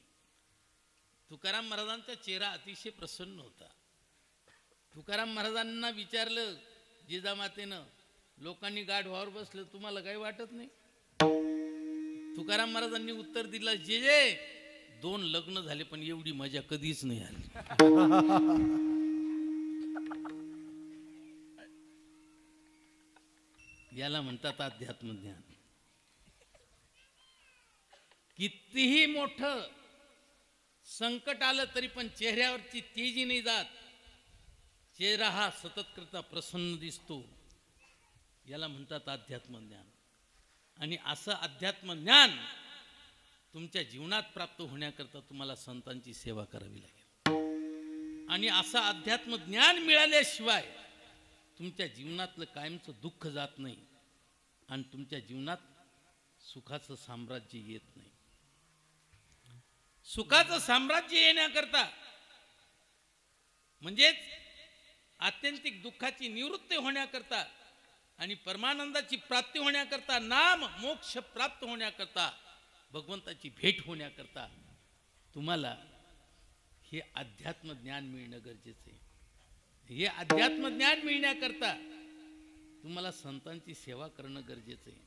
तुकाराम महाराजांचा चेहरा अतिशय प्रसन्न होता. तुकाराम महाराजांना विचारलं जिजामातेनं, लोकांनी गाढवावर बसलं, तुम्हाला काही वाटत नाही? तुकाराम महाराजांनी उत्तर दिलं, जे 2 लग्न झाले पण एवढी मजा कधीच नाही आली. याला म्हणतात अध्यात्मज्ञान. कितीही मोठं संकट आलं तरी पण चेहऱ्यावरची तेजी नाही जात. चेहरा हा सतत करता प्रसन्न दिसतो. याला म्हणतात अध्यात्मज्ञान. आणि असं अध्यात्मज्ञान तुमच्या जीवनात प्राप्त होण्याकरता तुम्हाला संतांची सेवा करावी लागेल. आणि असं अध्यात्मज्ञान मिळाल्याशिवाय तुमच्या जीवनातलं कायमचं दुःख जात नाही आणि तुमच्या जीवनात सुखाचं साम्राज्य येत नाही. सुखाचं साम्राज्य येण्याकरता म्हणजेच आत्यंतिक दुःखाची निवृत्ती होण्याकरता आणि परमानंदाची प्राप्ती होण्याकरता, नाम मोक्ष प्राप्त होण्याकरता, भगवंताची भेट होण्याकरता तुम्हाला हे अध्यात्म ज्ञान मिळणं गरजेचं आहे. हे अध्यात्म ज्ञान मिळण्याकरता तुम्हाला संतांची सेवा करणं गरजेचं आहे.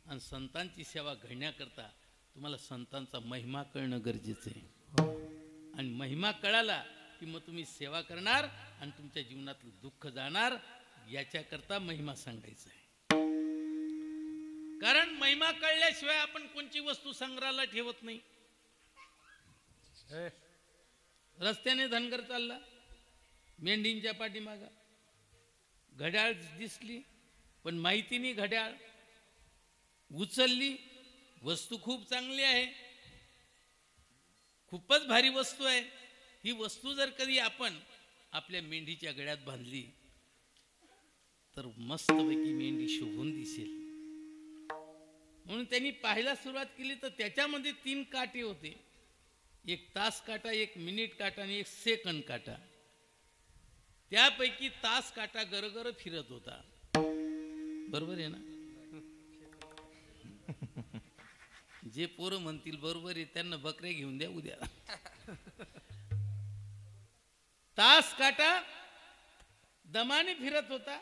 आणि संतांची सेवा घडण्याकरता तुम्हाला संतांचा महिमा कळणं गरजेचं आहे. आणि महिमा कळाला की मग तुम्ही सेवा करणार आणि तुमच्या जीवनातलं दुःख जाणार. याच्याकरता महिमा सांगायचा आहे. कारण महिमा कळल्याशिवाय आपण कोणची वस्तू संग्रहाला ठेवत नाही. रस्त्याने धनगर चालला, मेंढींच्या पाठीमागा घड्याळ दिसली पण माहिती नाही, घड्याळ उचलली, वस्तू खूप चांगली आहे, खूपच भारी वस्तू आहे. ही वस्तू जर कधी आपण आपल्या मेंढीच्या गळ्यात बांधली तर मस्तपैकी मेंढी शोभून दिसेल. म्हणून त्यांनी पाहायला सुरुवात केली तर त्याच्यामध्ये 3 काटे होते. एक तास काटा, एक मिनिट काटा आणि एक सेकंद काटा. त्यापैकी तास काटा गरगर फिरत होता. बरोबर आहे ना? जे पोरं म्हणतील बरोबर आहे त्यांना बकऱ्या घेऊन द्या उद्या. तास काटा दमाने फिरत होता,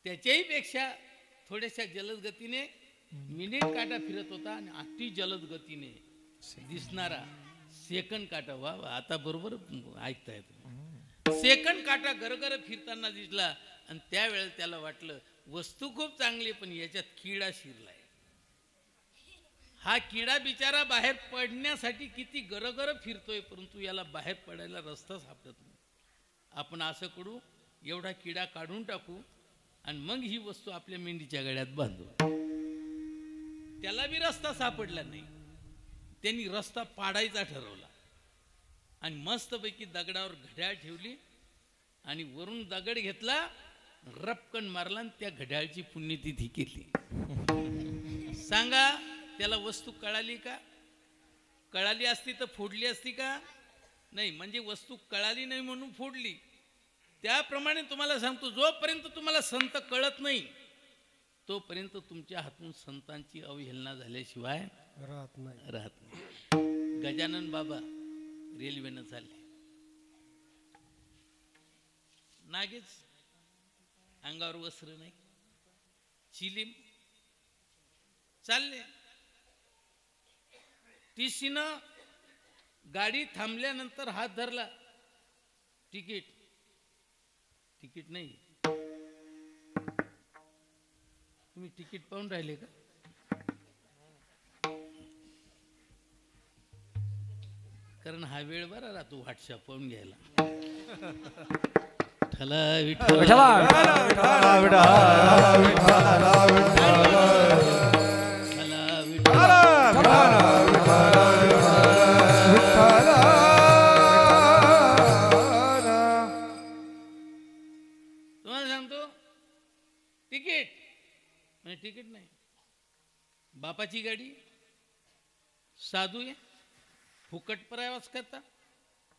त्याच्याही पेक्षा थोड्याशा जलद गतीने मिनिट काटा फिरत होता आणि अति जलद गतीने दिसणारा सेकंड काटा. वा वा, आता बरोबर ऐकताय तुम्ही. सेकंड काटा गरगर फिरताना दिसला आणि त्यावेळेला त्याला वाटलं वस्तू खूप चांगली पण याच्यात किडा शिरलाय. हा किडा बिचारा बाहेर पडण्यासाठी किती गरगर फिरतोय, परंतु याला बाहेर पडायला रस्ता सापडत नाही. आपण असं करू, एवढा किडा काढून टाकू आणि मग ही वस्तू आपल्या मेंढीच्या गळ्यात बांधू. त्याला बी रस्ता सापडला नाही. त्यांनी रस्ता पाडायचा ठरवला आणि मस्तपैकी दगडावर घड्याळ ठेवली आणि वरून दगड घेतला, रपकन मारला आणि त्या घड्याळची पुण्यतिथी केली. सांगा त्याला वस्तू कळाली का? कळाली असती तर फोडली असती का? नाही. म्हणजे वस्तू कळाली नाही म्हणून फोडली. त्याप्रमाणे तुम्हाला सांगतो, जोपर्यंत तुम्हाला संत कळत नाही तोपर्यंत तुमच्या हातून संतांची अवहेलना झाल्याशिवाय राहत नाही. गजानन बाबा रेल्वेनं चालले, नागेच अंगावर वस्त्र नाही, चिलीम चालले. टीसीनं गाडी थांबल्यानंतर हात धरला, तिकीट नाही. तुम्ही तिकीट पाहून राहिले का? कारण हा वेळ बरा राहतो व्हॉट्सअप पाहून घ्यायला. ठला विठ्ठल तिकीट नाही. बापाची गाडी, साधू आहे, फुकट प्रवास करता,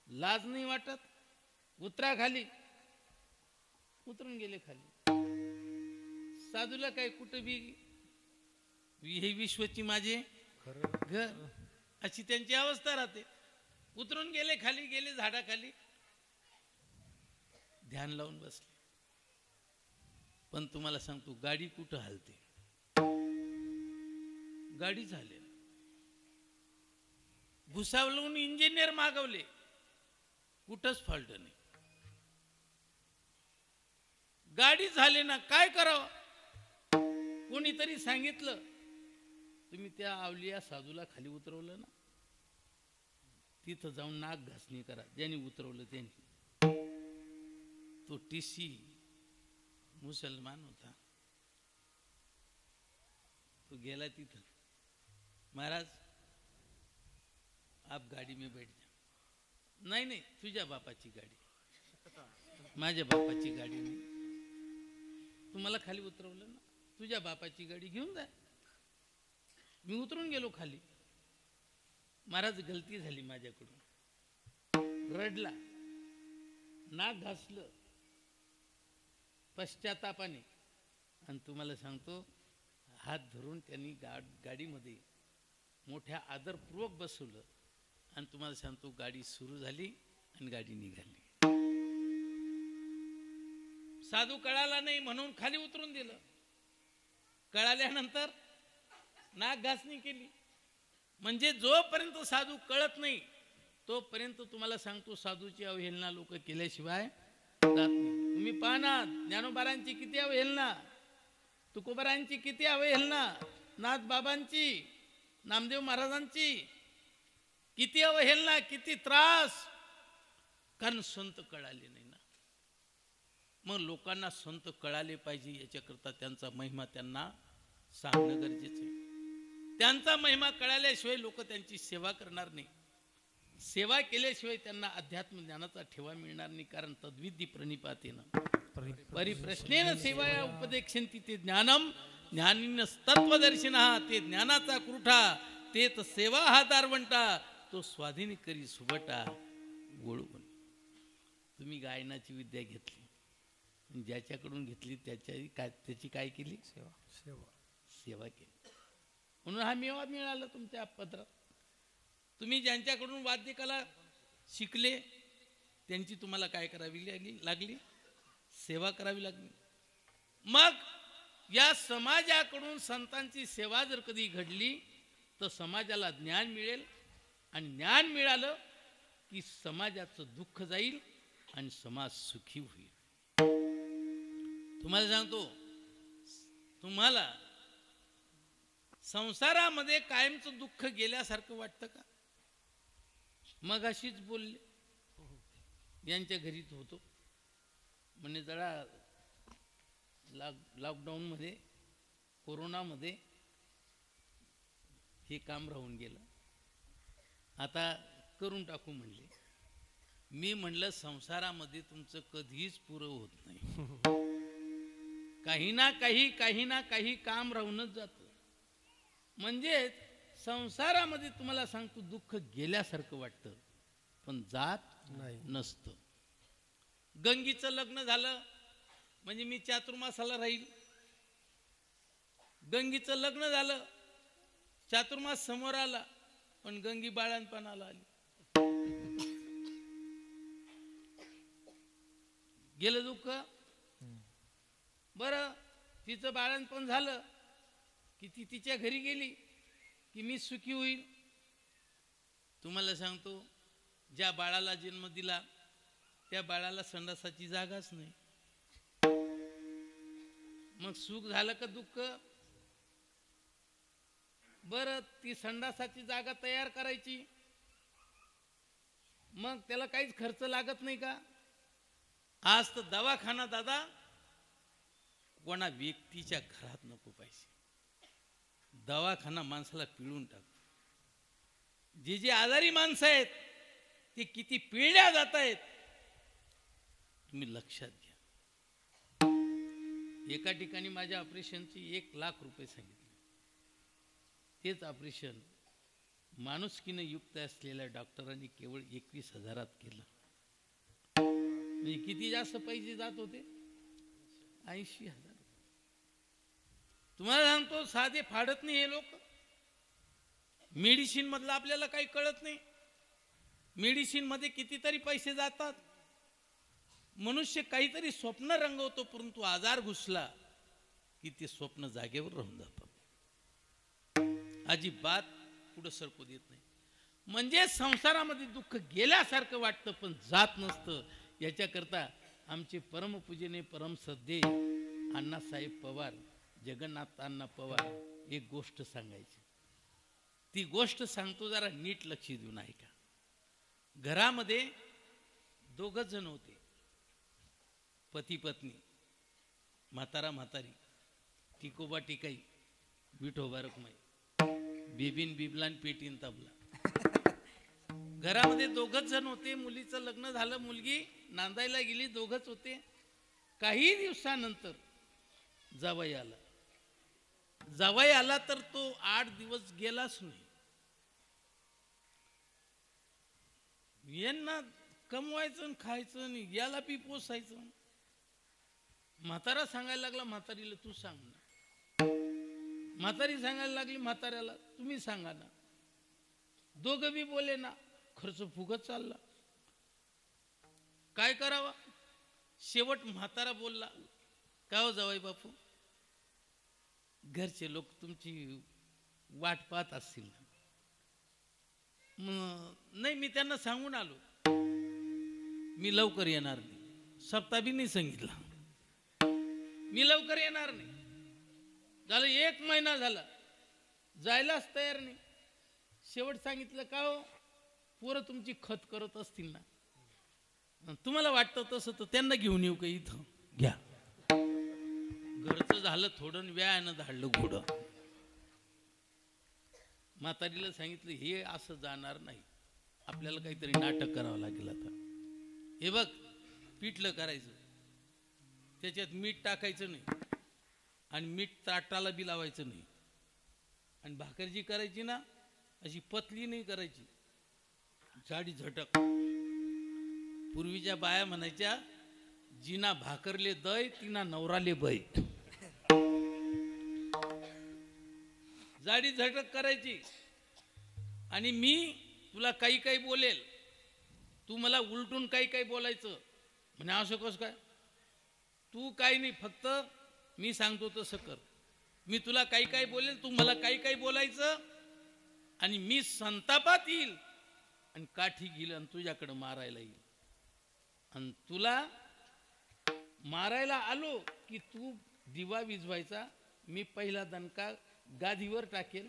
लाज नाही वाटत. उतरा खाली. उतरून गेले खाली. साधूला काय कुठं बी हे विश्वची माझे घर अशी त्यांची अवस्था राहते. उतरून गेले खाली, गेले झाडाखाली, ध्यान लावून बसले. पण तुम्हाला सांगतो गाडी कुठं हलते? गाडी झाले. भुसावळून इंजिनियर मागवले, कुठंच फॉल्ट नाही. गाडी झाले ना, काय करावं? कोणीतरी सांगितलं, तुम्ही त्या आवलिया साधूला खाली उतरवलं ना, तिथं जाऊन नाक घासणी करा. ज्यांनी उतरवलं त्यांनी. तो टीसी मुसलमान होता. तो गेला तिथं. महाराज आप गाडी में बैठ जा. नाही नाही, तुझ्या बापाची गाडी, माझ्या बापाची गाडी नाही. तुम्हाला खाली उतरवलं ना, तुझ्या बापाची गाडी घेऊन जा. मी उतरून गेलो खाली. महाराज गलती झाली माझ्याकडून. रडला, नाक घासलं पश्चातापाने. आणि तुम्हाला सांगतो, हात धरून त्यांनी गाडीमध्ये मोठ्या आदरपूर्वक बसवलं. आणि तुम्हाला सांगतो, गाडी सुरू झाली आणि गाडी निघाली. साधू कळाला नाही म्हणून खाली उतरून दिलं. कळाल्यानंतर नाक घासणी केली. म्हणजे जोपर्यंत साधू कळत नाही तोपर्यंत तुम्हाला सांगतो, साधूची अवहेलना लोक केल्याशिवाय जात नाही. तुम्ही पहा ना, ज्ञानोबारांची किती अवहेलना, तुकोबारांची किती अवहेलना, नाथ बाबांची, नामदेव महाराजांची किती अवहेलना, किती त्रास. कारण संत कळाले नाही ना. मग लोकांना संत कळाले पाहिजे, याच्याकरता त्यांचा महिमा त्यांना सांगणं गरजेचं आहे. त्यांचा महिमा कळाल्याशिवाय लोक त्यांची सेवा करणार नाही. सेवा केल्याशिवाय त्यांना अध्यात्म ज्ञानाचा ठेवा मिळणार नाही. कारण तद्विधी प्रणिपातेन परिप्रश्नेन सेवाया उपदेक्षन्ति ते ज्ञानम ज्ञानिन तत्वदर्शिनः. ते ज्ञानाचा कुरठा, ते तर सेवा हा दारवंटा, तो स्वाधीन करी सुबटा गोळू बन. तुम्ही गायनाची विद्या घेतली, ज्याच्याकडून घेतली त्याची काय केली? सेवा केली. म्हणून हा मेवा मिळाला तुमच्या पत्रात. तुम्ही ज्यांच्याकडून वाद्यकला शिकले त्यांची तुम्हाला काय करावी लागली? सेवा करावी लागली. मग या समाजाकडून संतांची सेवा जर कधी घडली तर समाजाला ज्ञान मिळेल, आणि ज्ञान मिळालं की समाजाचं दुःख जाईल आणि समाज सुखी होईल. तुम्हाला सांगतो, तुम्हाला संसारामध्ये कायमचं दुःख गेल्यासारखं वाटतं का? मग अशीच बोलले, यांच्या घरीच होतो म्हणजे जरा लॉकडाऊनमध्ये कोरोनामध्ये हे काम राहून गेलं, आता करून टाकू म्हणले. मी म्हणलं संसारामध्ये तुमचं कधीच पुरं होत नाही. काही ना काही काम राहूनच जातं. म्हणजे संसारामध्ये तुम्हाला सांगतो दुःख गेल्यासारखं वाटतं पण जात नसतं. गंगीचं लग्न झालं म्हणजे मी चातुर्मासाला राहील. गंगीचं लग्न झालं, चातुर्मास समोर आला, पण गंगी बाळणपणाला आली. गेलं दुःख. बरं, तिचं बाळणपण झालं की ती तिच्या घरी गेली की मी सुखी होईल. तुम्हाला सांगतो, ज्या बाळाला जन्म दिला त्या बाळाला संडासाची जागाच नाही. मग सुख झालं का दुःख? बरं, ती संडासाची जागा तयार करायची, मग त्याला काहीच खर्च लागत नाही का? आज तर दवाखाना दादा कोणा व्यक्तीच्या घरात नको पाहिजे. दवाखाना माणसाला पिळून टाकतो. जे आजारी माणसं आहेत ते किती पिळल्या जात आहेत तुम्ही लक्षात घ्या. एका ठिकाणी माझ्या ऑपरेशनची 1,00,000 रुपये सांगितले. तेच ऑपरेशन माणुसकीने युक्त असलेल्या डॉक्टरांनी केवळ 21,000 केलं. म्हणजे किती जास्त पैसे जात होते? 80,000. तुम्हाला सांगतो, साधे फाडत नाही हे लोक. मेडिसिन मधलं आपल्याला काही कळत नाही. मेडिसिन मध्ये कितीतरी पैसे जातात. मनुष्य काहीतरी स्वप्न रंगवतो, परंतु आजार घुसला की ते स्वप्न जागेवर राहून जातात. अजिबात पुढे सरकू देत नाही. म्हणजे संसारामध्ये दुःख गेल्यासारखं वाटतं पण जात नसतं. याच्याकरता आमचे परमपूजने परमश्रद्धेय अण्णासाहेब पवार, जगन्नाथ अण्णा पवार एक गोष्ट सांगायची. ती गोष्ट सांगतो, जरा नीट लक्ष देऊन ऐका. घरामध्ये 2 जण होते, पती पत्नी, म्हातारा म्हातारी, टिकोबा टिकाई, विठोबा रखुमाई, बिबिन बिबलान पेटीन तबला. घरामध्ये 2 जण होते. मुलीचं लग्न झालं, मुलगी नांदायला गेली, 2च होते. काही दिवसानंतर जावई आला. जावई आला तर तो 8 दिवस गेलाच नाही. यांना कमवायचं आणि खायचं आणि याला बी पोसायचं. म्हातारा सांगायला लागला म्हातारीला, तू सांग ना. म्हातारी सांगायला लागली म्हाताऱ्याला, तुम्ही सांगा ना. दोघं बी बोले ना. खर्च फुगत चालला. काय करावा? शेवट म्हातारा बोलला, काय हो जावई बापू, घरचे लोक तुमची वाट पाहत असतील ना. नाही, मी त्यांना सांगून आलो मी लवकर येणार नाही. सप्ताह बी नाही सांगितला, मी लवकर येणार नाही. झालं 1 महिना झाला, जायलाच तयार नाही. शेवट सांगितलं, का हो पोरं तुमची खत करत असतील ना, तुम्हाला वाटतं तसं तर त्यांना घेऊन येऊ का इथं? घ्या. घरचं झालं थोडं, व्यायानं धाडलं घोडं. म्हातारीला सांगितलं, हे असं जाणार नाही, आपल्याला काहीतरी नाटक करावं लागेल. आता हे बघ, पिठलं करायचं, त्याच्यात मीठ टाकायचं नाही आणि मीठ ताटाला बी लावायचं नाही. आणि भाकर जी करायची ना, अशी पतली नाही करायची, जाडी झटक. पूर्वीच्या बाया म्हणायच्या, जिना भाकरले दय तिना नवराले बय. जाडी झटक करायची. आणि मी तुला काही काही बोलेल, तू मला उलटून काही काही बोलायचं. म्हणजे असं कसं काय? तू काही नाही, फक्त मी सांगतो तसं कर. मी तुला काही काही बोलेल, तू मला काही काही बोलायचं. आणि मी संतापात येईल आणि काठी घेईल आणि तुझ्याकडे मारायला येईल. आणि तुला मारायला आलो की तू दिवा विझवायचा, मी पहिला दणका गादीवर टाकेल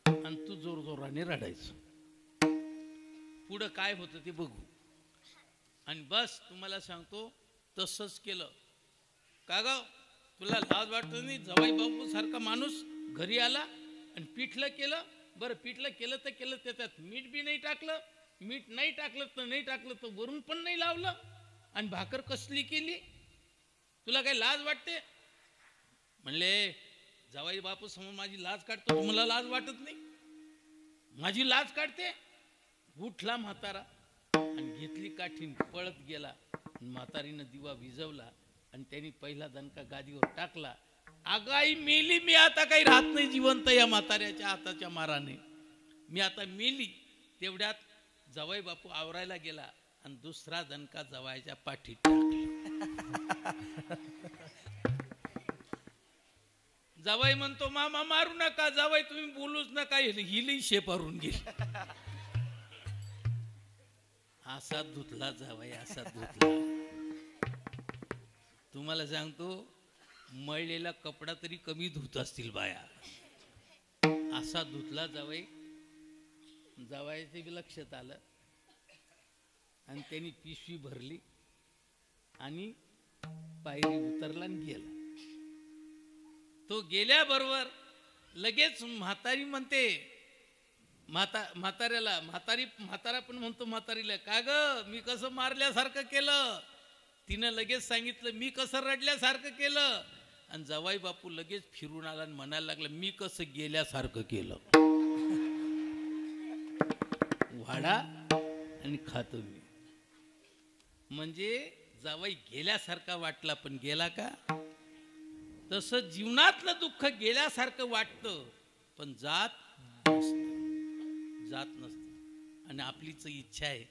आणि तू जोर जोराने रडायचं. पुढं काय होतं ते बघू. आणि बस तुम्हाला सांगतो तसंच केलं. का ग तुला लाज वाटत नाही? जवाई बापू सारखा माणूस घरी आला आणि पिठलं केलं. बरं पिठलं केलं तर केलं, त्याच्यात मीठ बी नाही टाकलं. मीठ नाही टाकलं तर नाही टाकलं, तर वरून पण नाही लावलं. आणि भाकर कसली केली? तुला काही लाज वाटते? म्हणले जवाई बापू समोर माझी लाज काढतो, तुम्हाला लाज वाटत नाही? माझी लाज काढते. उठला म्हातारा आणि घेतली काठीन पळत गेला. म्हातारीनं दिवा विझवला आणि त्यांनी पहिला दणका गादीवर टाकला. आगाई मेली मी, आता काही राहत नाही जिवंत या म्हाताऱ्याच्या हाताच्या माराने. मी आता मेली. तेवढ्यात जवाई बापू आवरायला गेला आणि दुसरा दणका जवायच्या पाठीत टाकला. जावाई म्हणतो मामा मारू नका, जावाई तुम्ही बोलूच नका, हिली शेपारून गेली. असा धुतला जावाई, असा धुतला. तुम्हाला सांगतो मळलेला कपडा तरी कमी धुत असतील बाया. असा धुतला जावाई. जावायचे बी लक्षात आलं आणि त्यांनी पिशवी भरली आणि पायरी उतरला आणि गेला. तो गेल्याबरोबर लगेच म्हातारी म्हणते म्हाताऱ्याला, म्हातारा पण म्हणतो म्हातारीला, का ग मी कसं मारल्यासारखं केलं? तिनं लगेच सांगितलं मी कसं रडल्यासारखं केलं. आणि जवाई बापू लगेच फिरून आला आणि म्हणायला लागला मी कसं गेल्यासारखं केलं. वाडा आणि खातो मी. म्हणजे जावाई गेल्यासारखा वाटला, पण गेला का? तसं जीवनातलं दुःख गेल्यासारखं वाटतं, पण जात नसतं. आणि आपलीच इच्छा आहे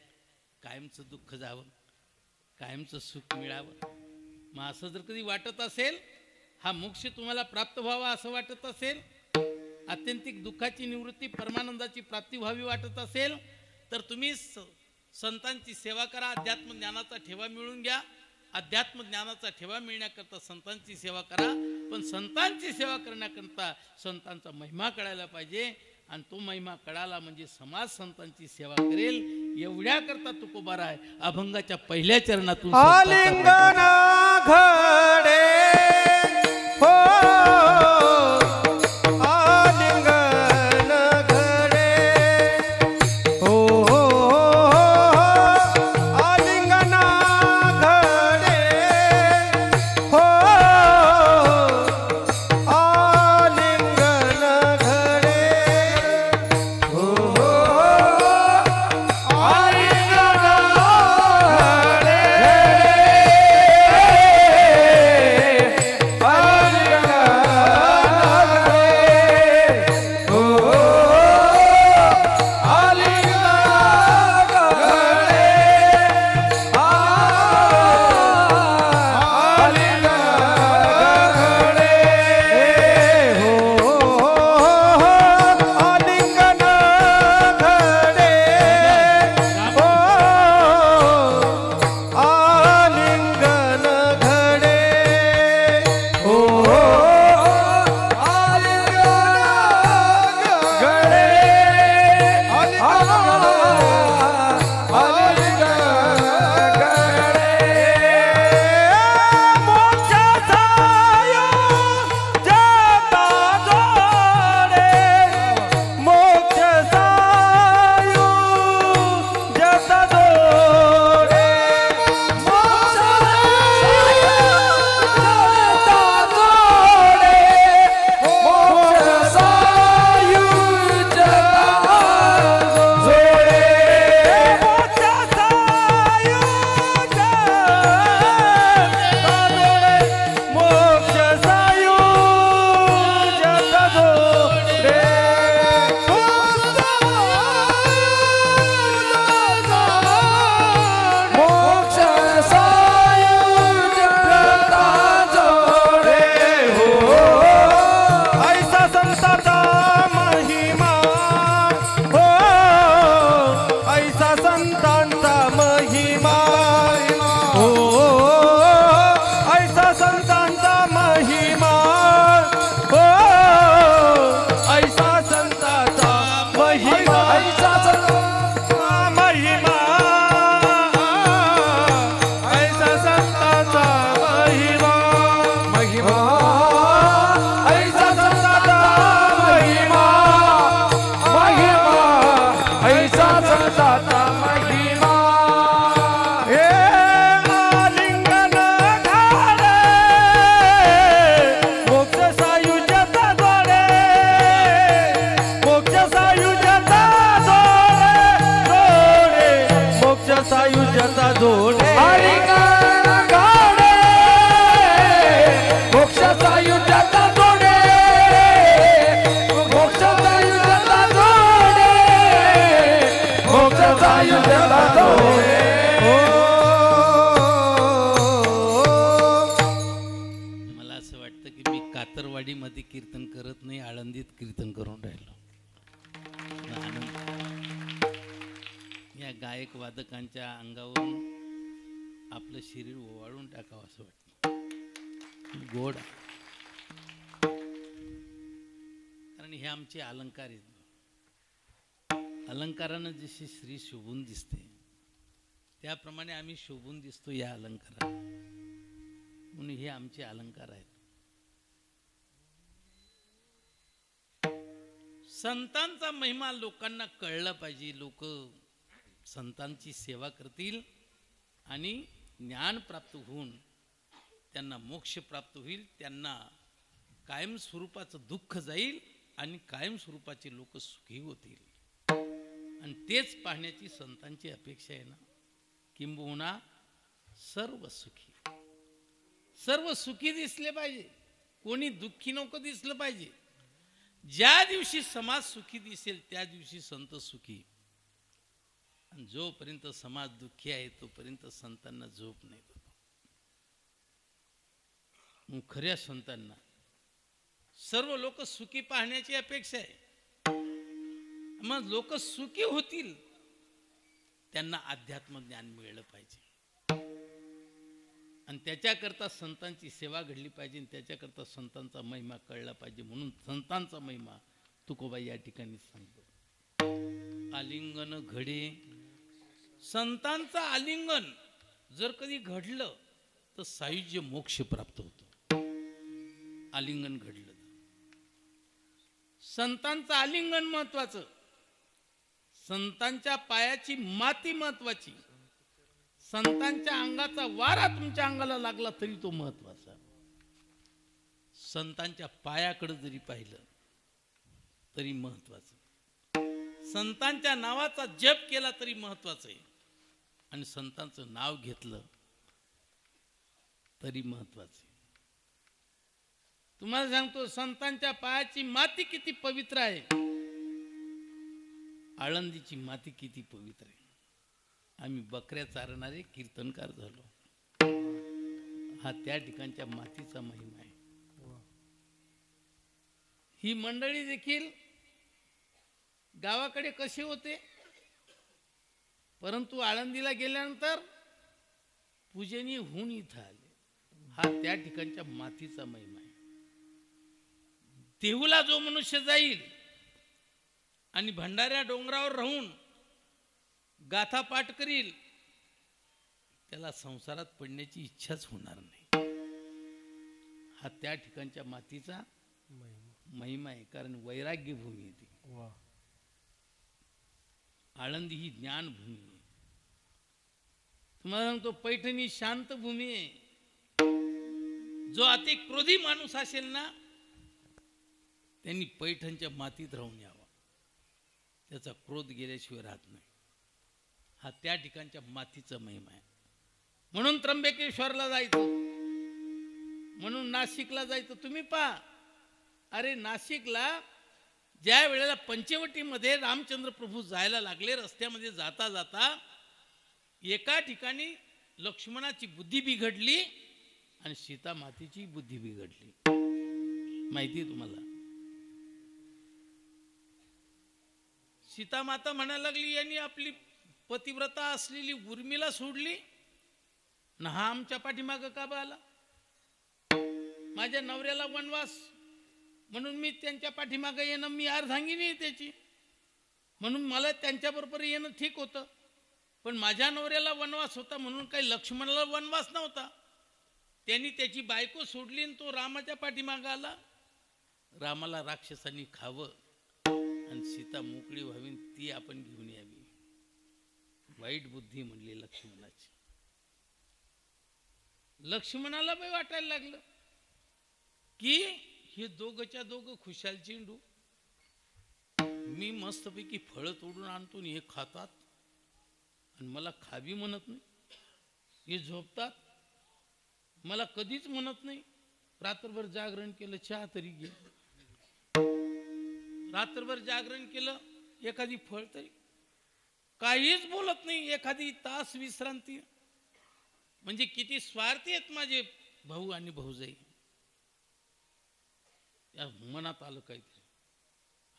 कायमचं दुःख जावं, कायमचं सुख मिळावं. मग असं जर कधी वाटत असेल, हा मोक्ष तुम्हाला प्राप्त व्हावा असं वाटत असेल, आत्यंतिक दुःखाची निवृत्ती परमानंदाची प्राप्ती व्हावी वाटत असेल, तर तुम्ही संतांची सेवा करा. अध्यात्म ज्ञानाचा ठेवा मिळून घ्या. अध्यात्म ज्ञानाचा ठेवा मिळण्याकरता संतांची सेवा करा. पण संतांची सेवा करण्याकरता संतांचा महिमा कळायला पाहिजे. आणि तो महिमा कळाला म्हणजे समाज संतांची सेवा करेल. एवढ्या करता तुकोबा राय अभंगाच्या पहिल्या चरणातून आलिंगन घडे हो, आलिंगन घडे हो, आलिंगन घडे हो, आलिंगन घडे हो, आलिंगन घडे मध्ये कीर्तन करत नाही, आळंदीत कीर्तन करून राहिलो. आनंद. या गायक वादकांच्या अंगावरून आपलं शरीर ओवाळून टाकावं असं वाटतं. गोड. कारण हे आमचे अलंकार आहेत. अलंकारानं जशी श्री शोभून दिसते त्याप्रमाणे आम्ही शोभून दिसतो या अलंकारात. म्हणून हे आमचे अलंकार आहेत. संतांचा महिमा लोकांना कळला पाहिजे. लोक संतांची सेवा करतील आणि ज्ञान प्राप्त होऊन त्यांना मोक्ष प्राप्त होईल. त्यांना कायमस्वरूपाचं दुःख जाईल आणि कायमस्वरूपाचे लोक सुखी होतील. आणि तेच पाहण्याची संतांची अपेक्षा आहे ना. किंबहुना सर्व सुखी, सर्व सुखी दिसले पाहिजे. कोणी दुःखी नको दिसलं पाहिजे. ज्या दिवशी समाज सुखी दिसेल त्या दिवशी संत सुखी. आणि जोपर्यंत समाज दुःखी आहे तोपर्यंत संतांना झोप नाही. मग खऱ्या संतांना सर्व लोक सुखी पाहण्याची अपेक्षा आहे. मग लोक सुखी होतील. त्यांना अध्यात्म ज्ञान मिळलं पाहिजे आणि त्याच्याकरता संतांची सेवा घडली पाहिजे आणि त्याच्याकरता संतांचा महिमा कळला पाहिजे. म्हणून संतांचा महिमा तुकोबा या ठिकाणी सांगतो. आलिंगन घडे. संतांचा आलिंगन जर कधी घडलं तर सायुज्य मोक्ष प्राप्त होतो. आलिंगन घडलं. संतांचं आलिंगन महत्वाचं. संतांच्या पायाची माती महत्वाची. संतांच्या अंगाचा वारा तुमच्या अंगाला लागला तरी तो महत्वाचा. संतांच्या पायाकडे जरी पाहिलं तरी महत्वाचं. संतांच्या नावाचा जप केला तरी महत्वाचं आहे. आणि संतांचं नाव घेतलं तरी महत्वाचं आहे. तुम्हाला सांगतो संतांच्या पायाची माती किती पवित्र आहे. आळंदीची माती किती पवित्र आहे. आम्ही बकऱ्या चारणारे कीर्तनकार झालो. हा त्या ठिकाणच्या मातीचा महिमा आहे. ही मंडळी देखील गावाकडे कसे होते परंतु आळंदीला गेल्यानंतर पूजनीय होऊन इथं आले. हा त्या ठिकाणच्या मातीचा महिमा आहे. देहूला जो मनुष्य जाईल आणि भंडाऱ्या डोंगरावर राहून गाथा पाठ करील त्याला संसारात पडण्याची इच्छाच होणार नाही. हा त्या ठिकाणच्या मातीचा महिमा आहे. कारण वैराग्य भूमी आहे ती. आळंदी ही ज्ञान भूमी आहे. तुम्हाला सांगतो पैठणी शांत भूमी आहे. जो अति क्रोधी माणूस असेल ना त्यांनी पैठणच्या मातीत राहून यावा. त्याचा क्रोध गेल्याशिवाय राहत नाही. हा त्या ठिकाणच्या मातीचा महिमा आहे. म्हणून त्र्यंबकेश्वरला जायचं, म्हणून नाशिकला जायचं. तुम्ही पहा, अरे नाशिकला ज्या वेळेला पंचवटीमध्ये रामचंद्र प्रभू जायला लागले, रस्त्यामध्ये जाता जाता एका ठिकाणी लक्ष्मणाची बुद्धी बिघडली आणि सीता मातेची बुद्धी बिघडली. माहिती आहे तुम्हाला. सीता माता म्हणायला लागली यांनी आपली पतिव्रता असलेली उर्मिला सोडली ना हा आमच्या पाठीमागं का बा आला. माझ्या नवऱ्याला वनवास म्हणून मी त्यांच्या पाठीमागं येणं, मी अर्धांगिनी आहे त्याची, म्हणून मला त्यांच्याबरोबर येणं ठीक होतं. पण माझ्या नवऱ्याला वनवास होता म्हणून काही लक्ष्मणाला वनवास नव्हता. त्यांनी त्याची बायको सोडली आणि तो रामाच्या पाठीमागं आला. रामाला राक्षसांनी खावं आणि सीता मोकळी व्हावी, ती आपण घेऊन यावी. वाईट बुद्धी म्हणली लक्ष्मणाची. लक्ष्मणाला बाई वाटायला लागलं की हे दोघच्या दोघं खुशाल चेंडू. मी मस्तपैकी फळं तोडून आणतो हे खातात आणि मला खावी म्हणत नाही. हे झोपतात मला कधीच म्हणत नाही. रात्रभर जागरण केलं, चहा तरी घे. रात्रभर जागरण केलं, एखादी फळ तरी, काहीच बोलत नाही. एखादी तास विश्रांती. म्हणजे किती स्वार्थी आहेत माझे भाऊ आणि भाऊजाई. त्या मनात आलं काहीतरी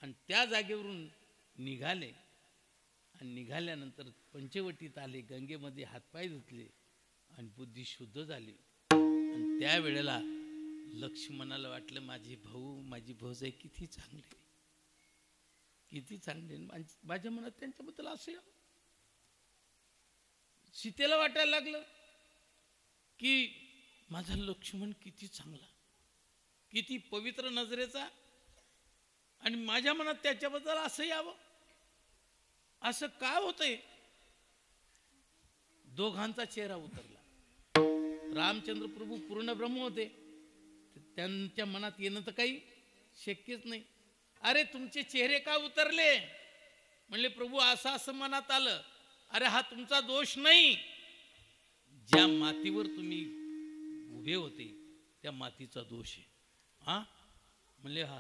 आणि त्या जागेवरून निघाले आणि निघाल्यानंतर पंचवटीत आले, गंगेमध्ये हातपाय धुतले आणि बुद्धी शुद्ध झाली. आणि त्यावेळेला लक्ष्मणाला वाटलं माझी भाऊजाई किती चांगली, किती चांगली. माझ्या मनात त्यांच्याबद्दल असं यावं. सीतेला वाटायला लागलं की माझा लक्ष्मण किती चांगला, किती पवित्र नजरेचा, आणि माझ्या मनात त्याच्याबद्दल असं यावं. असं काय होतंय? दोघांचा चेहरा उतरला. रामचंद्र प्रभू पूर्ण ब्रह्म होते, त्यांच्या मनात येणं तर काही शक्यच नाही. अरे तुमचे चेहरे का उतरले? म्हणले प्रभू असं असं मनात आलं. अरे हा तुमचा दोष नाही, ज्या मातीवर तुम्ही उभे होते त्या मातीचा दोष आहे. हा म्हणले हा,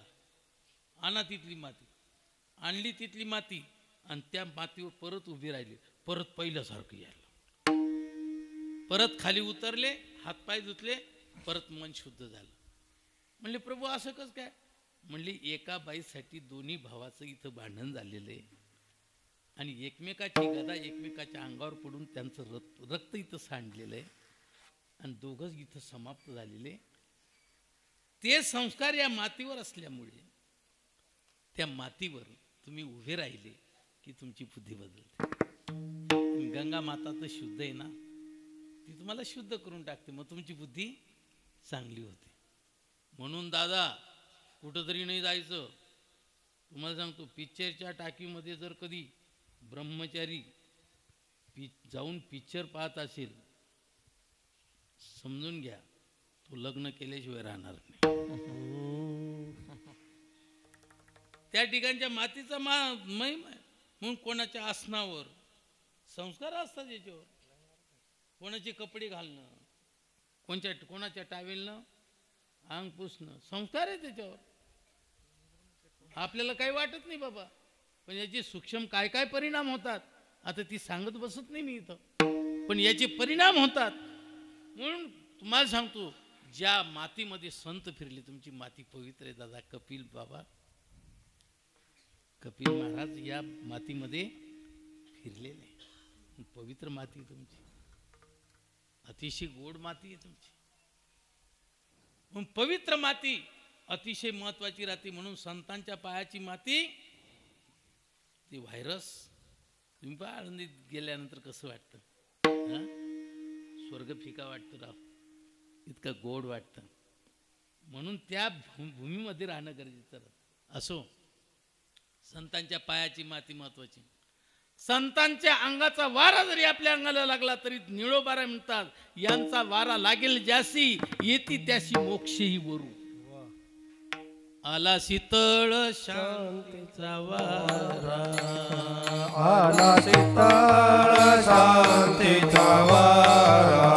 आणा तिथली माती. आणली तिथली माती आणि त्या मातीवर परत उभी राहिली. परत पहिल्यासारखं यायला, परत खाली उतरले, हातपाय धुतले, परत मन शुद्ध झालं. म्हणले प्रभू असं कसं काय? म्हणले एका बाईसाठी दोन्ही भावाचं इथं भांडण झालेलं आहे आणि एकमेकाची गदा एकमेकाच्या अंगावर पडून त्यांचं रक्त इथं सांडलेलं आहे आणि दोघंच इथं समाप्त झालेले. ते संस्कार या मातीवर असल्यामुळे त्या मातीवर तुम्ही उभे राहिले की तुमची बुद्धी बदलते. गंगा माता तर शुद्ध आहे ना, ती तुम्हाला शुद्ध करून टाकते, मग तुमची बुद्धी चांगली होते. म्हणून दादा कुठंतरी नाही जायचं. तुम्हाला सांगतो, पिक्चरच्या टाकीमध्ये जर कधी ब्रह्मचारी जाऊन पिक्चर पाहत असेल, समजून घ्या तो लग्न केल्याशिवाय राहणार नाही. त्या ठिकाणच्या मातीचा महिमा आहे. म्हणून कोणाच्या आसनावर संस्कार असतात, याच्यावर कोणाचे कपडे घालणं, कोणाच्या टावेलनं अंग पुसणं संस्कार आहे त्याच्यावर. आपल्याला काही वाटत नाही बाबा, पण याचे सूक्ष्म काय काय परिणाम होतात आता ती सांगत बसत नाही मी इथं, पण याचे परिणाम होतात. म्हणून तुम्हाला सांगतो, ज्या मातीमध्ये संत फिरले, तुमची माती पवित्र आहे दादा. कपिल बाबा, कपिल महाराज या मातीमध्ये फिरलेले, पवित्र माती तुमची, अतिशय गोड माती आहे तुमची. मग पवित्र माती अतिशय महत्वाची राहते. म्हणून संतांच्या पायाची माती, ती व्हायरस. तुम्ही पहा आळंदीत गेल्यानंतर कसं वाटतं, स्वर्ग फिका वाटतं राव, इतकं गोड वाटतं. म्हणून त्या भूमीमध्ये राहणं गरजेचं राहतं. असो, संतांच्या पायाची माती महत्वाची. संतांच्या अंगाचा वारा जरी आपल्या अंगाला लागला तरी निळोबारा म्हणतात, यांचा वारा लागेल ज्यासी येती त्याशी मोक्षही वरू. आला शीतळ शांतीचा वारा, आला शीतळ शांतीचा वारा,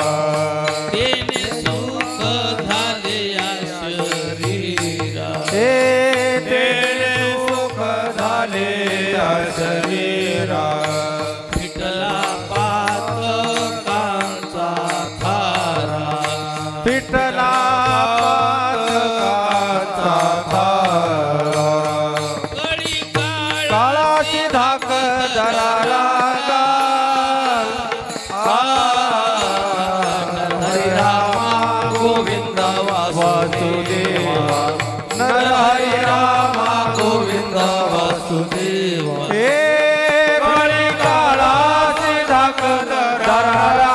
तेने सुख झाले या शरीरा, तेने सुख झाले या शरीरा. फिटला पातकांचा थारा, फिटला काळाची धाक धराला हरी रामा गोविंद वासुदेवा, नर हरी रामा गोविंद वासुदेवा. हे बळी काळाची धाक धराला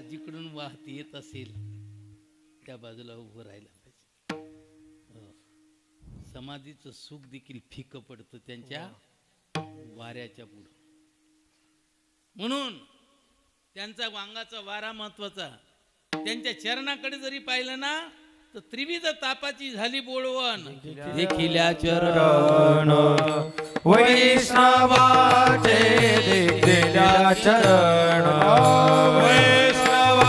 जिकडून वाहत येत असेल त्या बाजूला उभं राहायला पाहिजे. समाधीचं सुख देखील फिकं पडतं त्यांच्या वाऱ्याच्या पुढं. म्हणून त्यांचा वांगाचा वारा महत्वाचा. त्यांच्या चरणाकडे जरी पाहिलं ना तर त्रिविध तापाची झाली बोळवण, देखिल्या चरण वैष्णवाचे देखिल्या चरण, वैष्णवाचे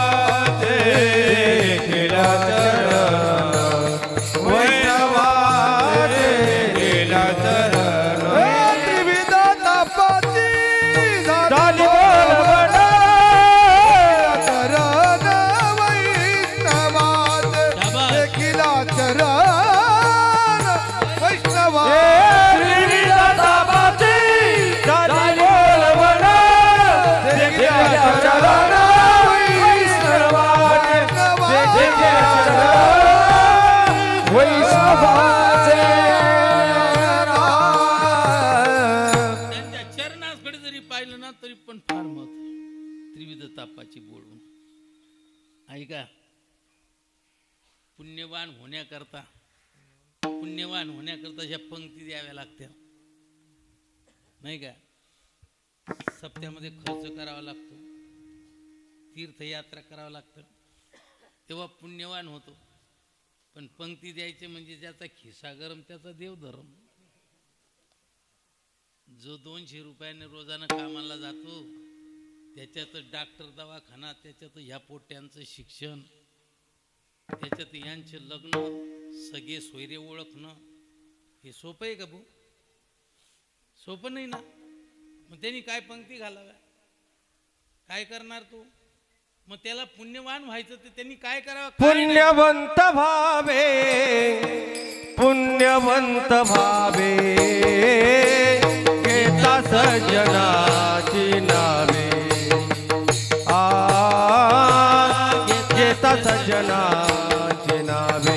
ऐका, पुण्यवान होण्याकरता ह्या पंक्ती द्याव्या लागत्या, नाही का? सप्त्यामध्ये खर्च करावा लागतो, तीर्थयात्रा करावं लागतं, तेव्हा पुण्यवान होतो. पण पंक्ती द्यायचे म्हणजे ज्याचा खिसा गरम त्याचा देव धरम. जो 200 रुपयाने रोजानं कामाला जातो, त्याच्यात डॉक्टर दवाखाना, त्याच्यात ह्या पोट्यांचं शिक्षण, त्याच्यात यांचे लग्न, सगळे सोयरे ओळखणं, हे सोपं आहे का भाऊ? सोपं नाही ना. मग त्यांनी काय पंक्ती घालाव्या? काय करणार तो? मग त्याला पुण्यवान व्हायचं तर त्यांनी काय करावं? पुण्यवंत भावे, पुण्यवंत भावे, घेता सज्जनाची नावे, घेता सज्जनाची नावे.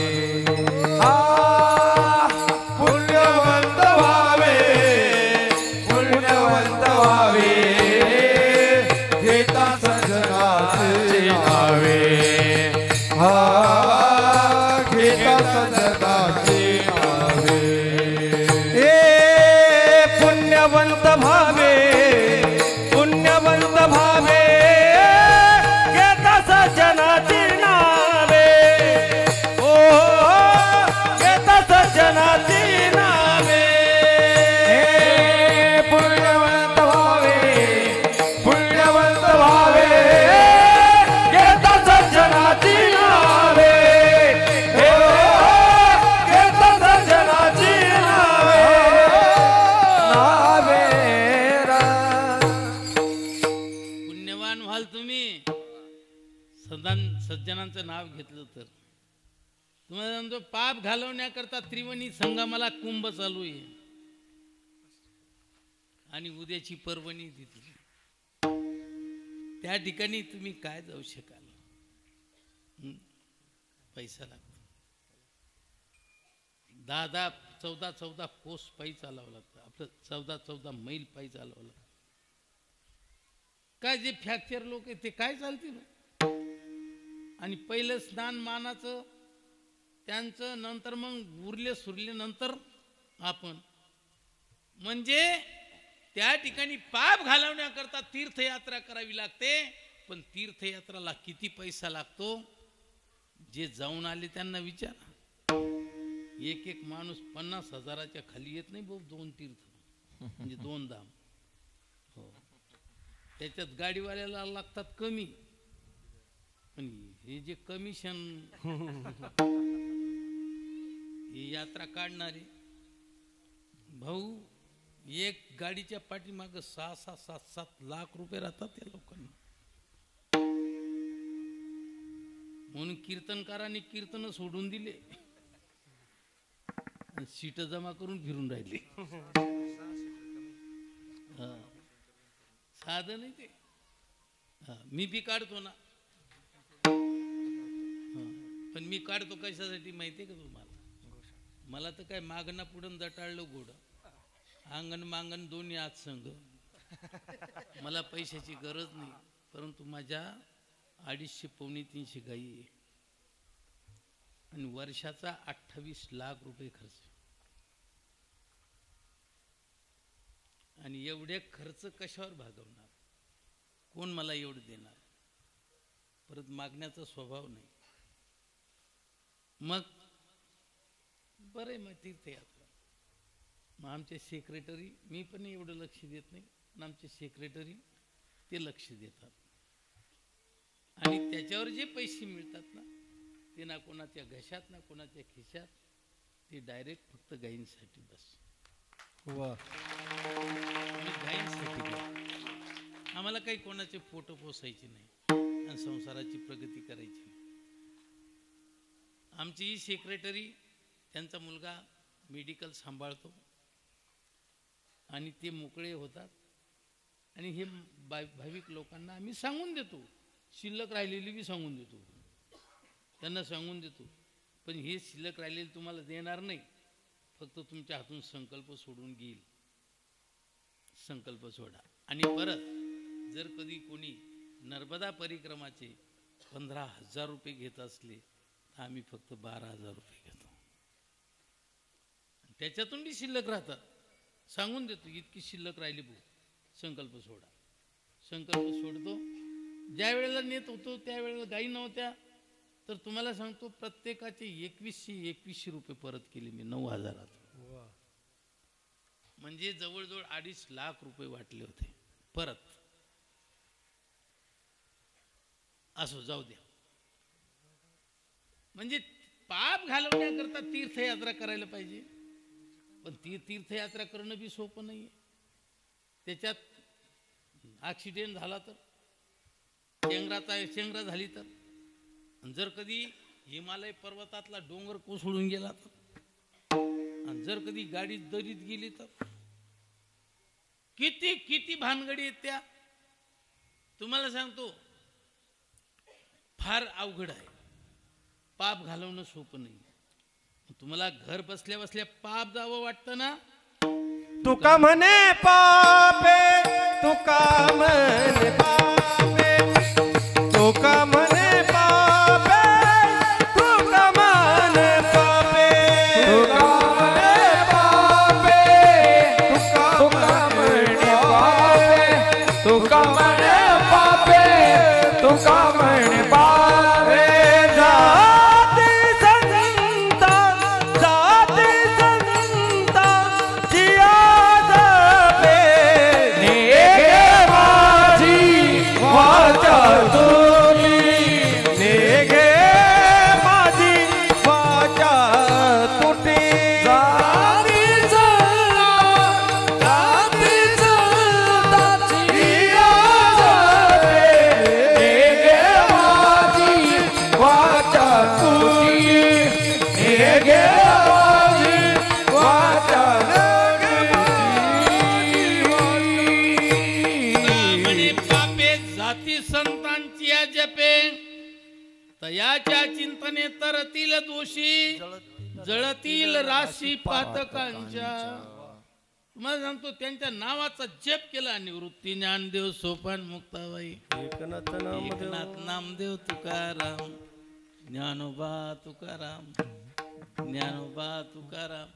पुण्यवंत भावे, पुण्यवंत भावे, घेता सज्जनाची नावे, घेता सज्जनाची नावे. पुण्यवंत भावे, पुण्यवंत भावे, घेता सज्जनाची नावे, ओ घेता सज्जनाची नावे. पुण्यवंत भावे, पुण्यवंत भावे, घेता सज्जनाची नावे, घेता सज्जनाची नावे, नावे. पुण्यवान व्हाल तुम्ही सज्जनांचं नाव घेतलं तर. तुम्हाला सांगतो, पाप घालवण्याकरता त्रिवेणी संगमाला कुंभ चालू आहे आणि उद्याची पर्वणी तिथली. त्या ठिकाणी तुम्ही काय जाऊ शकाल? पैसा लागतो. 10-10, 14-14 कोस पायी चालावं लागतं. आपलं 14-14 मैल पायी चालावं लागतं. काय जे फ्रॅक्चर लोक आहेत ते काय चालतील? आणि पहिलं स्नान मानाचं त्यांचं, नंतर मग उरले सुरले नंतर आपण. म्हणजे त्या ठिकाणी पाप घालवण्याकरता तीर्थयात्रा करावी लागते. पण तीर्थयात्राला किती पैसा लागतो? जे जाऊन आले त्यांना विचारा. एक माणूस 50,000च्या खाली येत नाही भाऊ. 2 तीर्थ म्हणजे 2 धाम. हो, त्याच्यात गाडीवाल्याला लागतात कमी. पण हे जे कमिशन, ही यात्रा काढणारे भाऊ, एक गाडीच्या पाठीमाग 6-6, 7-7 लाख रुपये राहतात त्या लोकांना. म्हणून कीर्तनकारांनी कीर्तन सोडून दिले, सीट जमा करून फिरून राहिले. साधं नाही ते. मी बी काढतो ना, पण मी काढतो कशासाठी माहितीये का तुम्हाला? मला तर काय मागणं पुढं दटाळलं घोडं, अंगण मांगण दोन्ही आत संग. मला पैशाची गरज नाही, परंतु माझ्या 250-300 गायी आहे आणि वर्षाचा 28 लाख रुपये खर्च. आणि एवढे खर्च कशावर भागवणार? कोण मला एवढं देणार? परत मागण्याचा स्वभाव नाही. मग बरं, मग तीर्थयात्रा. मग आमचे सेक्रेटरी, मी पण एवढं लक्ष देत नाही, पण आमचे सेक्रेटरी ते लक्ष देतात. आणि त्याच्यावर जे पैसे मिळतात ना, ते ना कोणाच्या घशात ना कोणाच्या खिशात, ते डायरेक्ट फक्त गायींसाठी. बस गायींसाठी. आम्हाला काही कोणाचे फोटो पोसायचे नाही आणि संसाराची प्रगती करायची नाही. आमची सेक्रेटरी, त्यांचा मुलगा मेडिकल सांभाळतो आणि ते मोकळे होतात. आणि हे भाविक लोकांना आम्ही सांगून देतो, शिल्लक राहिलेली बी सांगून देतो, त्यांना सांगून देतो. पण हे शिल्लक राहिलेली तुम्हाला देणार नाही, फक्त तुमच्या हातून संकल्प सोडून घेईल. संकल्प सोडा. आणि परत जर कधी कोणी नर्मदा परिक्रमाचे 15,000 रुपये घेत असले तर आम्ही फक्त 12,000 रुपये घेतो. त्याच्यातून बी शिल्लक राहतात. सांगून देतो इतकी शिल्लक राहिली भाऊ, संकल्प सोडा. संकल्प सोडतो. ज्या वेळेला नेत होतो त्यावेळेला गाई नव्हत्या, तर तुम्हाला सांगतो प्रत्येकाचे 2100 रुपये परत केले मी 9,000. म्हणजे जवळजवळ 2.5 लाख रुपये वाटले होते परत. असो जाऊ द्या. म्हणजे पाप घालवण्याकरता तीर्थयात्रा करायला पाहिजे, पण ती तीर्थयात्रा करणं बी सोपं नाहीये. त्याच्यात ॲक्सिडेंट झाला तर, चेंगरा झाली तर, जर कधी हिमालय पर्वतातला डोंगर कोसळून गेला तर, आणि जर कधी गाडी दरीत गेली तर, किती किती भानगडी आहेत त्या. तुम्हाला सांगतो फार अवघड आहे. पाप घालवणं सोपं नाही. तुम्हाला घर बसल्या बसल्या पाप जावं वाटतं ना, तुका म्हणे पापे, तुका म्हणे पापे, तुका म्हणे पापे, तुका म्हणे पापे, तुका म्हणे पापे, तुका म्हणे पापे, तुका म्हणे पापे, तुका म्हणे पापे. जाती संता, जाती संता जिया जपे, नेगे माझी वाचा तुरी, नेगे माझी वाचा तुटी. जाती संता, जाती संता जिया जपे, नेगे माझी वाचा तुटी, नेगे माझी वाचा म्हणे पापे जाती संतांची या जपे, तयाच्या चिंतने तरतील दोषी, जळतील राशी पातकांच्या. तुम्हाला सांगतो त्यांच्या नावाचा जप केला. निवृत्ती ज्ञानदेव सोपान मुक्ताबाई, एकनाथ एकनाथ नामदेव तुकाराम, ज्ञानोबा तुकाराम, ज्ञानोबा तुकाराम.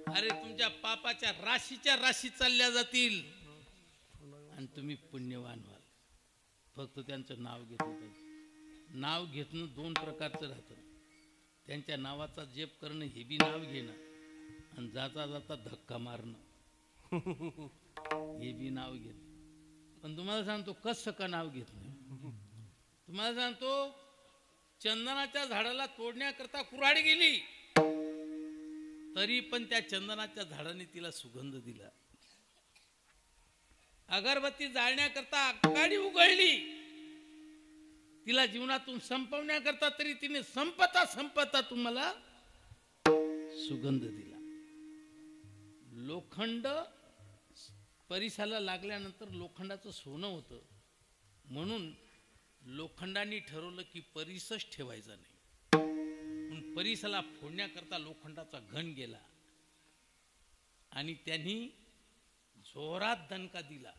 अरे तुमच्या पापाच्या राशीच्या राशी चालल्या जातील आणि तुम्ही पुण्यवान व्हाल. फक्त त्यांचं नाव घेतलं पाहिजे. नाव घेतणं 2 प्रकारचं राहतं. त्यांच्या नावाचा जप करणं हे बी नाव घेणं, आणि जाता जाता धक्का मारणं हे बी नाव घेणं. पण तुम्हाला सांगतो कसं का नाव घेतलं. तुम्हाला सांगतो चंदनाच्या झाडाला तोडण्याकरता कुऱ्हाड गेली, तरी पण त्या चंदनाच्या झाडाने तिला सुगंध दिला. अगरबत्ती जाळण्याकरता आकाडी उघडली, तिला जीवनातून संपवण्याकरता तरी तिने संपता संपता तुम्हाला सुगंध दिला. लोखंड परिसाला लागल्यानंतर लोखंडाचं सोनं होतं, म्हणून लोखंडाने ठरवलं की परिसच ठेवायचा नाही. म्हणून परिसाला फोडण्याकरता लोखंडाचा घन गेला आणि त्यांनी जोरात दणका दिला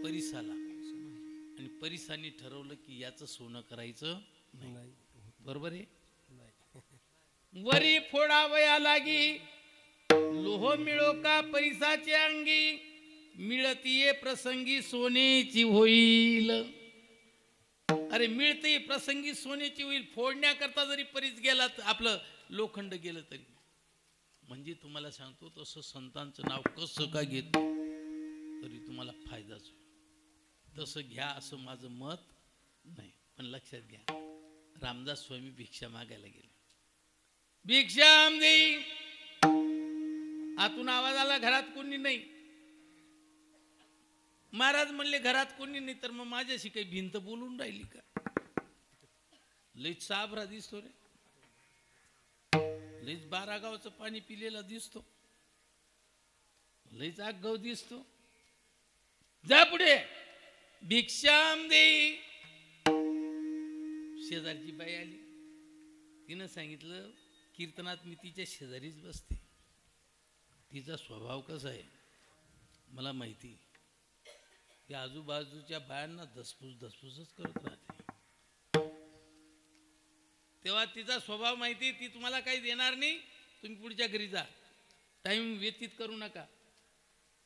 परिसाला, आणि परिसाने ठरवलं की याचं सोनं करायचं नाही. बरोबर आहे. वरी फोडावया लागी लोह मिळो का परिसाचे अंगी, मिळतीये प्रसंगी सोनेची होईल. अरे मिळते प्रसंगी सोन्याची होईल. फोडण्याकरता जरी परीस गेला, आपलं लोखंड गेलं तरी. म्हणजे तुम्हाला सांगतो तसं संतांचं नाव कसं का घेत तरी तुम्हाला फायदाच होईल. तसं घ्या असं माझं मत नाही. पण लक्षात घ्या, रामदास स्वामी भिक्षा मागायला गेले. भिक्षाम देई. आतून आवाज आला, घरात कोणी नाही. महाराज म्हणले घरात कोणी नाही, तर मग माझ्याशी काही भिंत बोलून राहिली का. लईच साबरा दिसतो रे, लईच 12 गावचं पाणी पिलेला दिसतो, लईच आगगाव दिसतो. जा पुढे. भिक्षाम देई. शेजारची बाई आली, तिनं सांगितलं कीर्तनात मी तिच्या शेजारीच बसते. तिचा स्वभाव कसा आहे मला माहिती. ती आजूबाजूच्या बायांना धसफूसच करत राहते. तेव्हा तिचा स्वभाव माहिती, ती तुम्हाला काही देणार नाही, तुम्ही पुढच्या घरी जा, टाईम व्यतीत करू नका.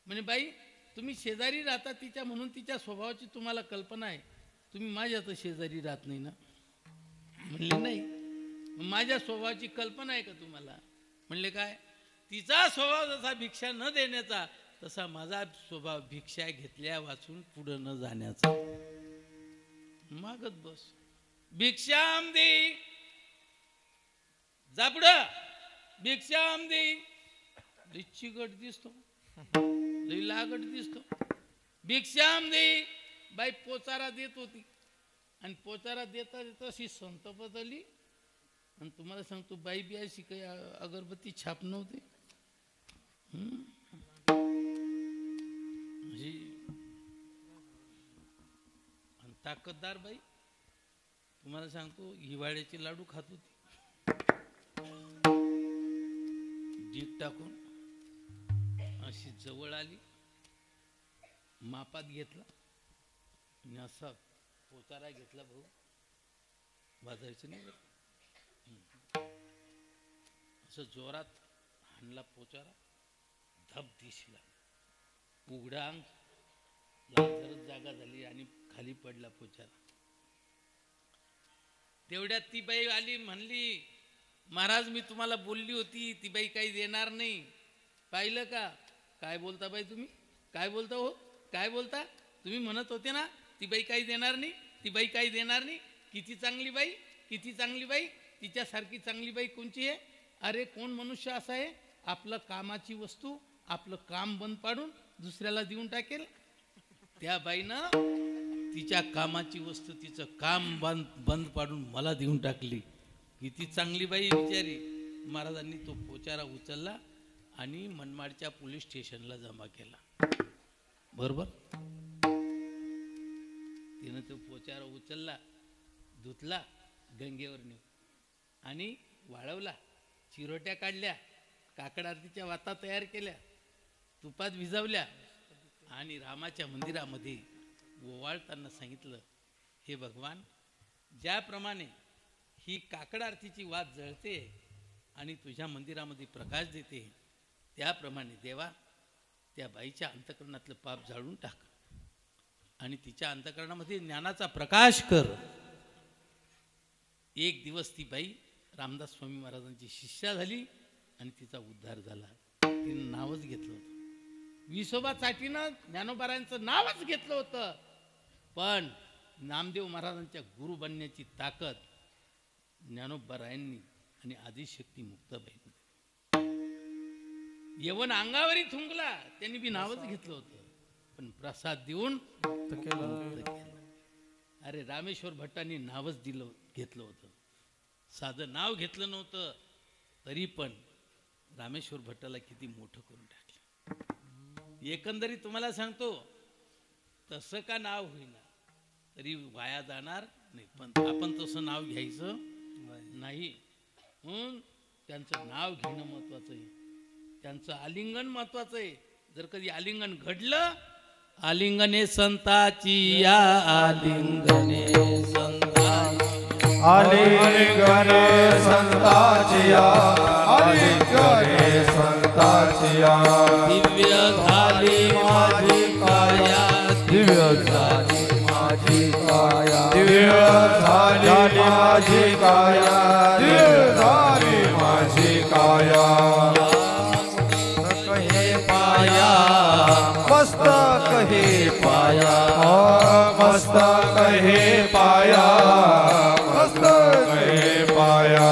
म्हणे बाई तुम्ही शेजारी राहता तिच्या, म्हणून तिच्या स्वभावाची तुम्हाला कल्पना आहे, तुम्ही माझ्या तर शेजारी राहत नाही ना. म्हणले नाही. माझ्या स्वभावाची कल्पना आहे का तुम्हाला? म्हणले काय? तिचा स्वभाव जसा भिक्षा न देण्याचा, तसा माझा स्वभाव भिक्षा घेतल्या वाचून पुढं न जाण्याचा. मागत बस. भिक्षाम दे, जा पुढं, भिक्षाम दे. लई चिकट दिसतो, लई लागट दिसतो. भिक्षाम दे. बाई पोचारा देत होती, आणि पोचारा देता देता अशी संत बदलली. आणि तुम्हाला सांगतो बाई बी अशी काही अगरबत्ती छाप नव्हती. आणि ताकददार बाई, तुम्हाला सांगतो हिवाळ्याचे लाडू खात होती, जीभ टाकून. अशी जवळ आली, मापात घेतला आणि असा पोचारा घेतला. भाऊ वाजायचं नाही, असं जोरात हाणला पोचारा. धब दिसला, उघडा अंग, लाल जागा झाली आणि खाली पडला पोचारा. तेवढ्यात ती बाई आली, म्हणली महाराज मी तुम्हाला बोलली होती, ती बाई काही देणार नाही. पाहिलं का? काय बोलता बाई तुम्ही? काय बोलता हो? काय बोलता? तुम्ही म्हणत होते ना ती बाई काही देणार नाही, ती बाई काही देणार नाही. किती चांगली बाई, किती चांगली बाई. तिच्यासारखी चांगली बाई कोणची आहे? अरे कोण मनुष्य असा आहे आपलं कामाची वस्तू, आपलं काम बंद पाडून दुसऱ्याला देऊन टाकेल? त्या बाईनं तिच्या कामाची वस्तू, तिचं काम बंद पाडून मला देऊन टाकली. किती चांगली बाई बिचारी. महाराजांनी तो पोचारा उचलला आणि मनमाडच्या पोलीस स्टेशनला जमा केला. बरोबर. तिनं तो पोचारा उचलला, धुतला, गंगेवर नेऊ आणि वाळवला, चिरोट्या काढल्या, काकड आरतीच्या वाता तयार केल्या, तुपात भिजवल्या आणि रामाच्या मंदिरामध्ये ओवाळताना सांगितलं, हे भगवान, ज्याप्रमाणे ही काकड आरतीची वात जळते आणि तुझ्या मंदिरामध्ये प्रकाश देते, त्याप्रमाणे देवा त्या बाईच्या अंतःकरणातलं पाप जाळून टाक आणि तिच्या अंतःकरणामध्ये ज्ञानाचा प्रकाश कर. एक दिवस ती बाई रामदास स्वामी महाराजांची शिष्या झाली आणि तिचा उद्धार झाला. तिनं नावच घेतलं होतं, विसोबा चाटीनं ज्ञानोबारायांचं नावच घेतलं होतं. पण नामदेव महाराजांच्या गुरु बनण्याची ताकद ज्ञानोबारायांनी आणि आदिशक्ती मुक्ताबाई. यवन अंगावरी थुंकला, त्यांनी बी नावच घेतलं होतं, पण प्रसाद देऊन केलं. अरे रामेश्वर भट्टांनी नावच घेतलं होतं, साधं नाव घेतलं नव्हतं, तरी पण रामेश्वर भट्टाला किती मोठं करून टाकलं. एकंदरीत तुम्हाला सांगतो, तसं का नाव होईना तरी वाया जाणार नाही, पण आपण तसं नाव घ्यायचं नाही. म्हणून त्यांचं नाव घेणं महत्वाचं आहे, त्यांचं आलिंगन महत्वाचं आहे. जर कधी आलिंगन घडलं, आलिंगने संताची या, आलिंगने संताची, आलिंगने संताची या, आलिंगने संताची या. दिव्य झाली माझी काया, दिव्य झाली माझी काया, दिव्य झाली माझी काया, दिव्य झाली माझी काया. मस्तक हे पाया, मस्तक हे पाया, मस्तक हे पाया.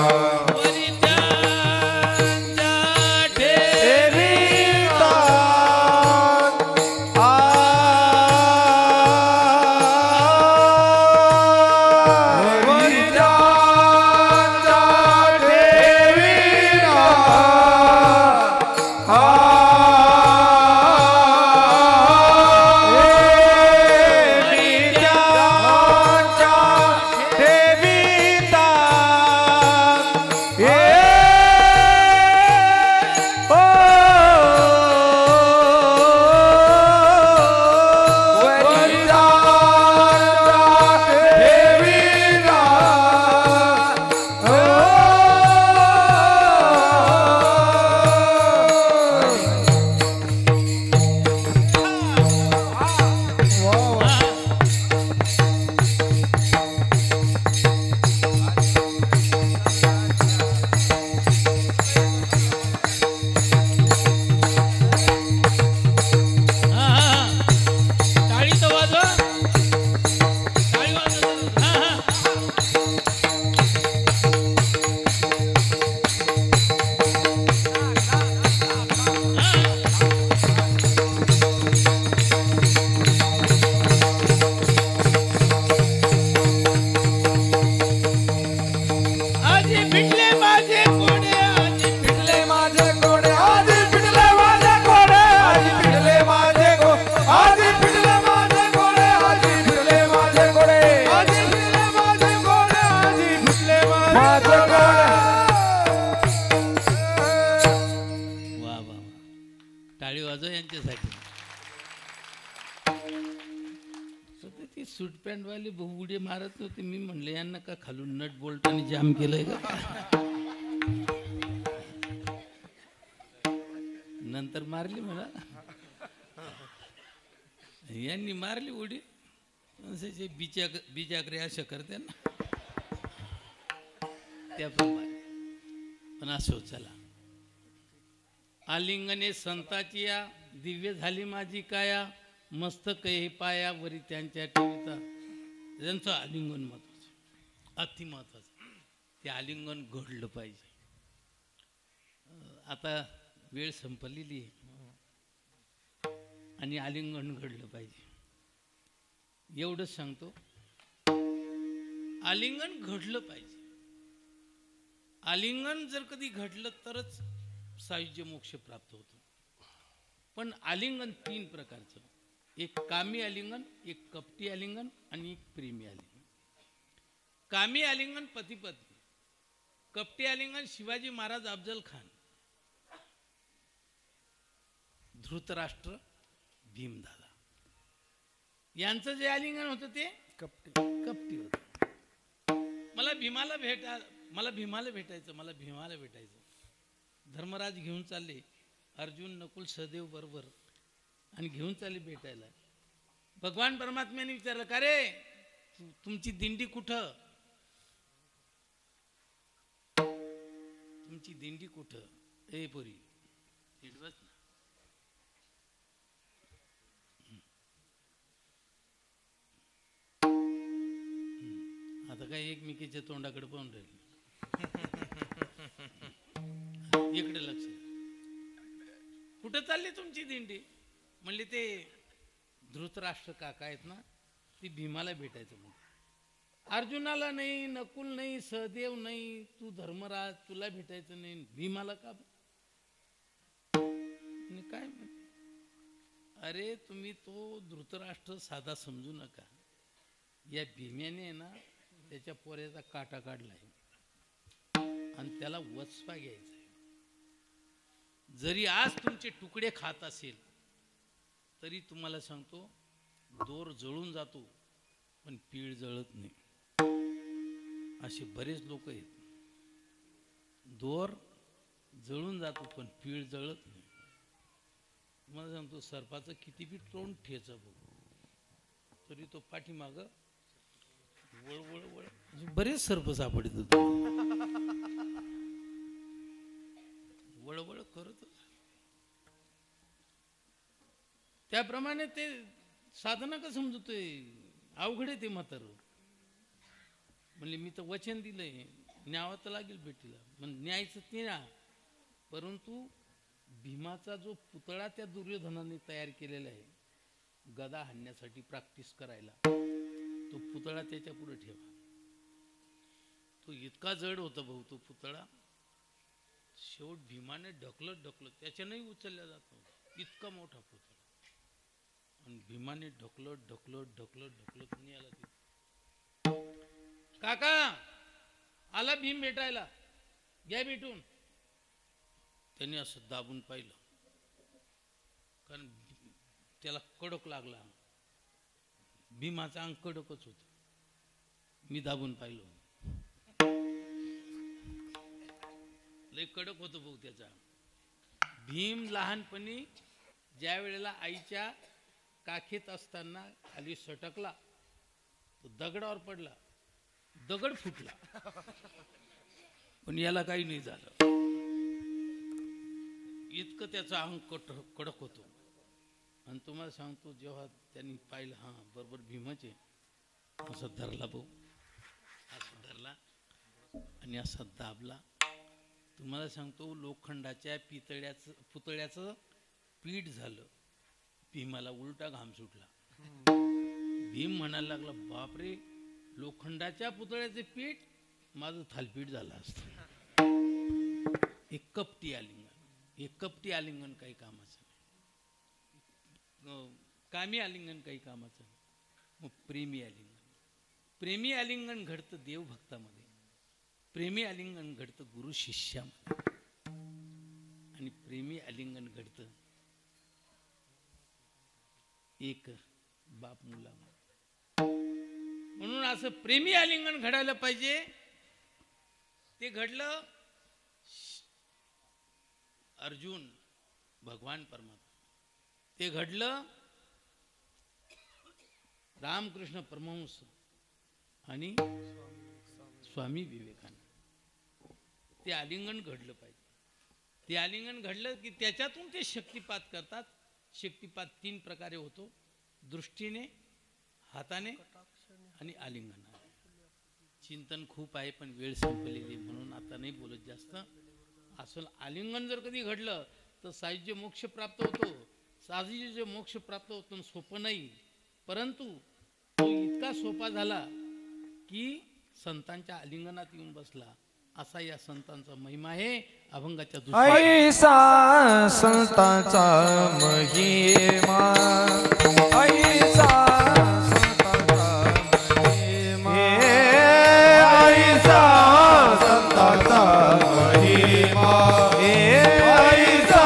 माझं कोण वा वा वा, टाळी वाजव यांच्यासाठी. तर ती सूट पॅन्ट वाली बहु उडी मारत होती. मी म्हणले यांना का खालून नट बोल्टाने जाम केलंय का. नंतर मारली मला, यांनी मारली उडी. बिजाकडे अशा करते ना त्याप्रमाणे. पण असो चला. आलिंगने संताची या, दिव्य झाली माझी काया, मस्तक हे पाया वरी त्यांच्या ठेविता. त्यांचं आलिंगन महत्वाचं, अति महत्वाचं. ते आलिंगन घडलं पाहिजे. आता वेळ संपलेली आहे आणि आलिंगन घडलं पाहिजे. एवढंच सांगतो, आलिंगन घडलं पाहिजे. आलिंगन जर कधी घडलं तरच सायुज्य मोक्ष प्राप्त होतो. पण आलिंगन 3 प्रकारचं. एक कामी आलिंगन, एक कपटी आलिंगन आणि एक प्रेमी आलिंगन. कामी आलिंगन पती पत्नी, कपटी आलिंगन शिवाजी महाराज, अफजल खान, धृतराष्ट्र, भीमदादा. यांचं जे आलिंगन होतं ते कपटी होतं. मला भीमाला भेटायचं. धर्मराज घेऊन चालले, अर्जुन, नकुल, सहदेव बरोबर, आणि घेऊन चालले भेटायला. भगवान परमात्म्याने विचारलं, का रे तुमची दिंडी कुठं, तुमची दिंडी कुठं. ए पोरी बस ना. आता काय एकमेकीच्या तोंडाकडे पाहून राहिले. इकडे लक्ष. कुठं चालली तुमची दिंडी. म्हणले ते धृतराष्ट्र काका आहेत ना, ती भीमाला भेटायचं. म्हणून अर्जुनाला नाही, नकुल नाही, सहदेव नाही, तू धर्मराज, तुला भेटायचं नाही, भीमाला का. काय अरे तुम्ही तो धृतराष्ट्र साधा समजू नका. या भीम्याने ना त्याच्या पोऱ्याचा काटा काढलाय आणि त्याला वचपा घ्यायचा आहे. जरी आज तुमचे तुकडे खात असेल तरी तुम्हाला सांगतो, दोर जळून जातो पण पीळ जळत नाही. असे बरेच लोक आहेत. दोर जळून जातो पण पीळ जळत नाही. तुम्हाला सांगतो, सर्पाचं किती बी तोंड ठेचा बघू तरी तो पाठीमाग वळ वळ वळ. बरेच सर्प सापडत होते, वळवळ करतच. त्याप्रमाणे ते साधना का समजतोय, अवघड आहे ते म्हातारं. म्हणले मी तर वचन दिलंय, न्यावं तर लागेल भेटीला. पण न्यायचं ते ना, परंतु भीमाचा जो पुतळा त्या दुर्योधनाने तयार केलेला आहे गदा हाणण्यासाठी प्रॅक्टिस करायला, तो पुतळा त्याच्या पुढे ठेवा. तो इतका जड होता भाऊ तो पुतळा. शेवट भीमाने ढकलत त्याच्यानेही उचलल्या जात नव्हता, इतका मोठा पुतळा. आणि भीमाने ढकलत नाही आला तिथे. काका आला भीम भेटायला, घ्या भेटून. त्याने असं दाबून पाहिलं, कारण त्याला कडक लागला. भीमाचा अंग कडकच होत. मी दाबून पाहिलं, लय कडक होतं भाऊ त्याचा. भीम लहानपणी ज्या वेळेला आईच्या काखेत असताना खाली सटकला, तो दगडावर पडला, दगड फुटला, पण याला काही नाही झालं. इतकं त्याचा अंग कडक होतो. आणि तुम्हाला सांगतो, जेव्हा त्यांनी पाहिलं हा बरोबर भीमाचे, असं धरला भाऊ, असं धरला आणि असा दाबला. तुम्हाला सांगतो, लोखंडाच्या पुतळ्याचं पीठ झालं. भीमाला उलटा घाम सुटला. भीम म्हणायला लागला, बापरे, लोखंडाच्या पुतळ्याचे पीठ माझं थालपीठ झालं असतं. एक कपटी आलिंगन. एक कपटी आलिंगन काही कामाचं नाही. कामी आलिंगन काही कामाचं नाही. मग प्रेमी आलिंगन. प्रेमी आलिंगन घडतं देवभक्तामध्ये. प्रेमी आलिंगन घडतं गुरु शिष्यामध्ये आणि प्रेमी आलिंगन घडतं एक बाप मुलामध्ये. म्हणून असं प्रेमी आलिंगन घडायला पाहिजे. ते घडलं अर्जुन भगवान परमात्मा, ते घडलं रामकृष्ण परमहंस आणि स्वामी विवेकानंद. ते आलिंगन घडलं पाहिजे. ते आलिंगन घडलं की त्याच्यातून ते शक्तिपात करतात. शक्तिपात 3 प्रकारे होतो, दृष्टीने, हाताने आणि आलिंगनाने. चिंतन खूप आहे पण वेळ संपलेली म्हणून आता नाही बोलत जास्त. असं आलिंगन जर कधी घडलं तर सायुज्य मोक्ष प्राप्त होतो. सायुज्य मोक्ष प्राप्त होतो, सोपं नाही, परंतु तो इतका सोपा झाला की संतांच्या आलिंगनात येऊन बसला. असा या संतांचा महिमा आहे. अभंगाच्या ऐसा संतांचा महिमा, ऐसा संतांचा महिमा, ऐसा संतांचा महिमा, ऐसा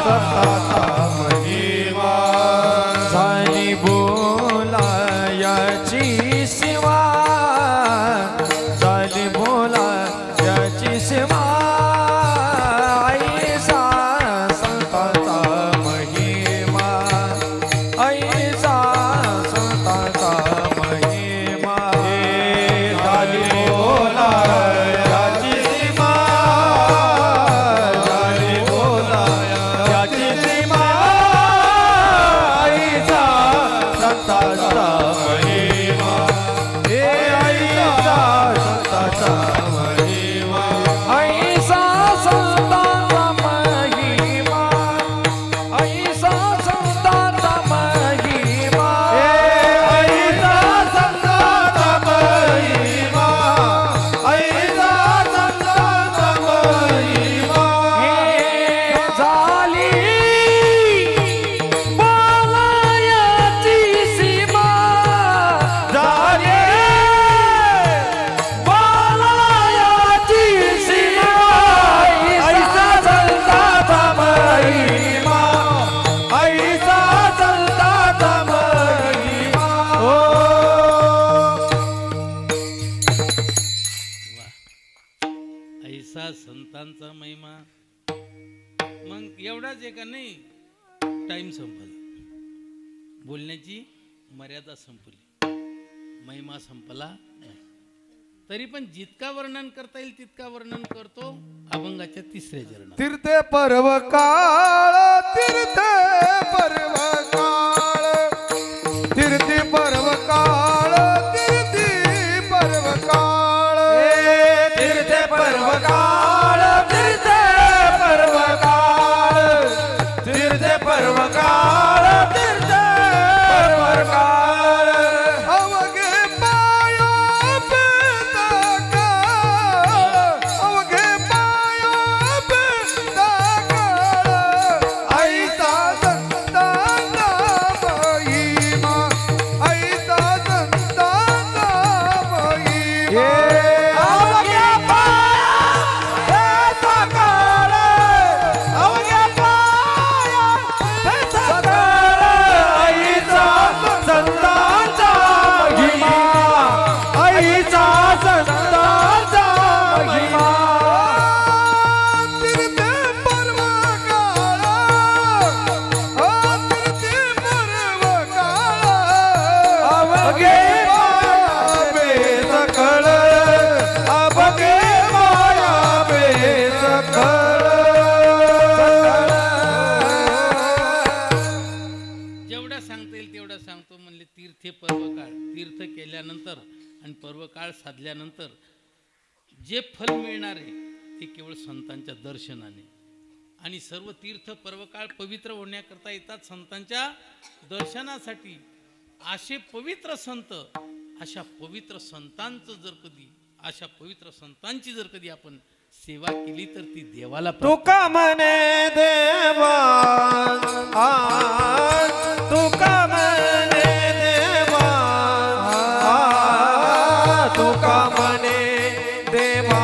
संतांचा महिमा. झाली बोलायाची सेवा, झाली बोलायाची सेवा. ऐसा संतांचा महिमा, ऐसा संतांचा महिमा. झाली बोलायाची सेवा, झाली बोलायाची सेवा. ऐसा संतांचा महिमा, ऐसा संतांचा महिमा, ऐसा संतांचा महिमा, ऐसा संतांचा महिमा, ऐसा संतांचा महिमा, ऐसा संतांचा महिमा. झाली बोलायाची सीमा, झाली बोलायाची सीमा. ऐसा संतांचा महिमा, ऐसा संतांचा महिमा. वा. ऐसा संतांचा महिमा. मग एवढाच आहे का नाही? टाइम संपला, बोलण्याची मर्यादा संपली, महिमा संपला नाही. तरी पण जितका वर्णन करता येईल तितका वर्णन करतो अभंगाच्या 3ऱ्या चरणात. तीर्थे पर्व काळ, तीर्थे पर्व काळ, तीर्थे पर्व काळ, तीर्थे पर्व काळ, तीर्थे पर्व काळ, तीर्थे पर्व काळ, तीर्थे पर्व काळ, तीर्थे पर्व काळ. अवघे पाया बेता काळ, अवघे पाया बेता काळ. ऐसा संतांचा महिमा, ऐसा संतांचा महिमा. अवघे पाया बेता काळ, अवघे पाया बेता काळ. ऐसा संतांचा महिमा, ऐसा संतांचा महिमा. तीर्थे पर्व काळ, तीर्थे पर्व काळ. अवघे माया बेसकळ, अवघे माया बेसकळ. जेवढा सांगता येईल तेवढा सांगतो. म्हणले तीर्थे पर्वकाळ, तीर्थ केल्यानंतर आणि पर्वकाळ साधल्यानंतर जे फल मिळणार आहे ते केवळ संतांच्या दर्शनाने. आणि सर्व तीर्थ पर्वकाळ पवित्र होण्याकरता येतात संतांच्या दर्शनासाठी. असे पवित्र संत, अशा पवित्र संतांचं जर कधी, अशा पवित्र संतांची जर कधी आपण सेवा केली तर ती देवाला तुका म्हणे देवा, तुका म्हणे देवा, तुका म्हणे देवा.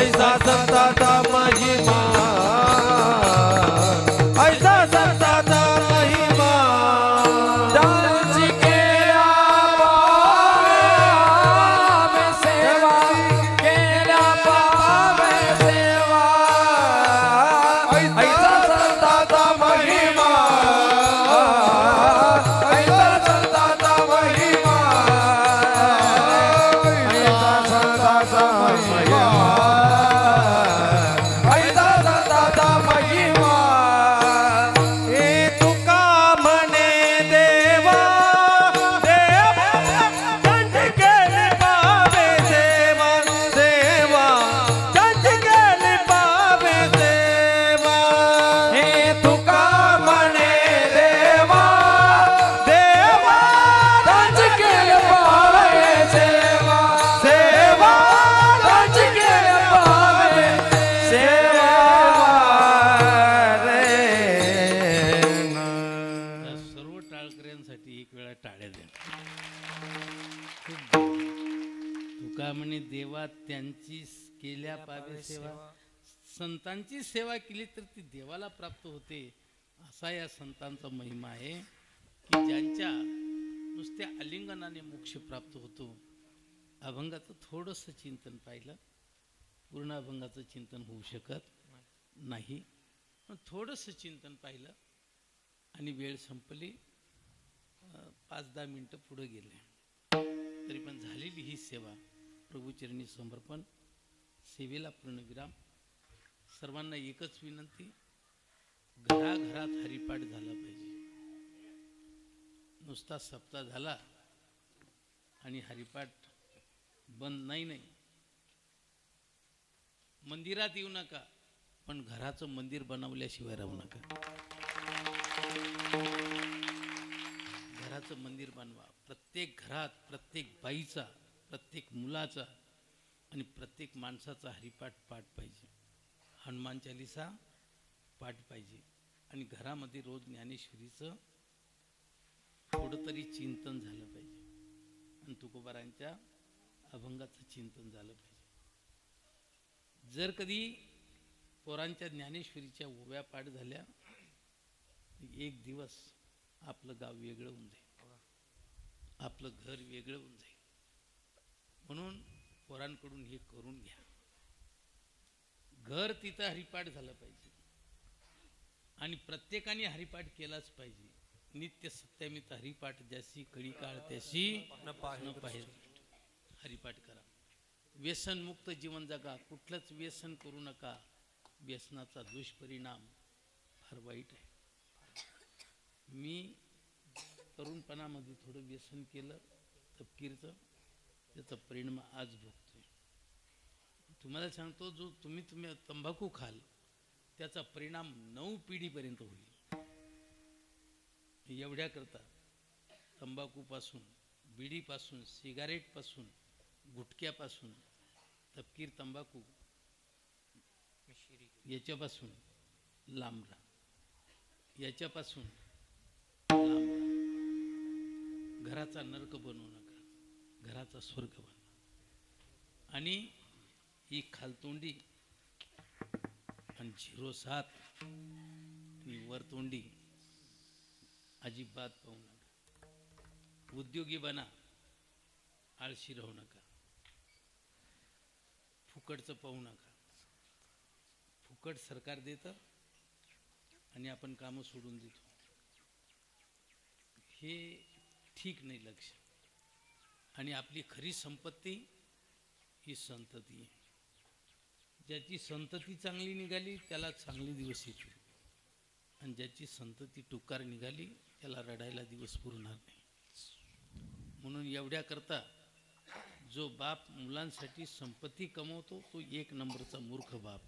ऐसा संताचा महिमा ऐसा संताचा महिमा ज्यांची केल्या पावे सेवा केल्या पावे सेवा ऐसा संताचा महिमा ऐसा संताचा महिमा ऐसा संताचा महिमा ऐसा संताचा महिमा हे तुका म्हणे देवा देवा त्यांची केली पावे सेवा सेवा त्यांची केली पावे सेवा हे तुका म्हणे देवा देवा त्यांची केली पावे सेवा सेवा त्यांची केली पावे सेवा रे त्या सर्व टाळकऱ्यांसाठी एक वेळा टाळ्या द्या. खूप तुका म्हणे देवा त्यांची केल्या पावे सेवा संतांची सेवा केली तर ती देवाला प्राप्त होते असा या संतांचा महिमा आहे की ज्यांच्या नुसत्या आलिंगनाने मोक्ष प्राप्त होतो. अभंगाचं थोडंसं चिंतन पाहिलं, पूर्ण अभंगाचं चिंतन होऊ शकत नाही, पण थोडंसं चिंतन पाहिलं आणि वेळ संपली. 5-10 मिनटं पुढे गेले तरी पण झालेली ही सेवा प्रभूचरणी समर्पण. सेवेला पूर्णविराम. सर्वांना एकच विनंती, घराघरात हरिपाठ झाला पाहिजे. नुसता सप्ताह झाला आणि हरिपाठ बंद नाही. मंदिरात येऊ नका, पण घराचं मंदिर बनवल्याशिवाय राहू नका. घराचं मंदिर बनवा. प्रत्येक घरात प्रत्येक बाईचा, प्रत्येक मुलाचा आणि प्रत्येक माणसाचा हरिपाठ पाठ पाहिजे. हनुमान चालिसा पाठ पाहिजे आणि घरामध्ये रोज ज्ञानेश्वरीचं थोडं तरी चिंतन झालं पाहिजे आणि तुकोबारांच्या अभंगाचं चिंतन झालं पाहिजे. जर कधी पोरांच्या ज्ञानेश्वरीच्या ओव्या पाठ झाल्या, एक दिवस आपलं गाव वेगळं होऊन जाईल, आपलं घर वेगळं होऊन जाईल. म्हणून पोरांकडून हे करून घ्या. घर तिथं हरिपाठ झालं पाहिजे आणि प्रत्येकाने हरिपाठ केलाच पाहिजे. नित्य सत्यामित हरिपाठ ज्याशी कळी काळ त्याशी न पाहिजे. हरिपाठ करा. व्यसनमुक्त जीवन जगा. कुठलंच व्यसन करू नका. व्यसनाचा दुष्परिणाम फार वाईट आहे. मी तरुणपणामध्ये थोडं व्यसन केलं तपकीरचं, त्याचा परिणाम आज भोगतोय. तुम्हाला सांगतो, जो तुम्ही तंबाखू खाल त्याचा परिणाम 9 पिढीपर्यंत होईल. एवढ्या करता तंबाखूपासून, बिडीपासून, सिगारेटपासून, गुटख्यापासून, तपकीर तंबाखू याच्यापासून लांब राहा. याच्यापासून लांब राहा. घराचा नरक बनवू नका, घराचा स्वर्ग बनवा. आणि ही खालतोंडी आणि 07 ही वरतोंडी अजिबात पाहू नका. उद्योगी बना, आळशी राहू नका. फुकटचं पाहू नका. फुकट सरकार देतं आणि आपण कामं सोडून देतो. हे ठीक नाही लक्ष. आणि आपली खरी संपत्ती ही संतती आहे. ज्याची संतती चांगली निघाली त्याला चांगले दिवस येतील आणि ज्याची संतती टुकार निघाली त्याला रडायला दिवस पुरणार नाही. म्हणून एवढ्या करता जो बाप मुलांसाठी संपत्ती कमवतो तो 1 नंबरचा मूर्ख बाप,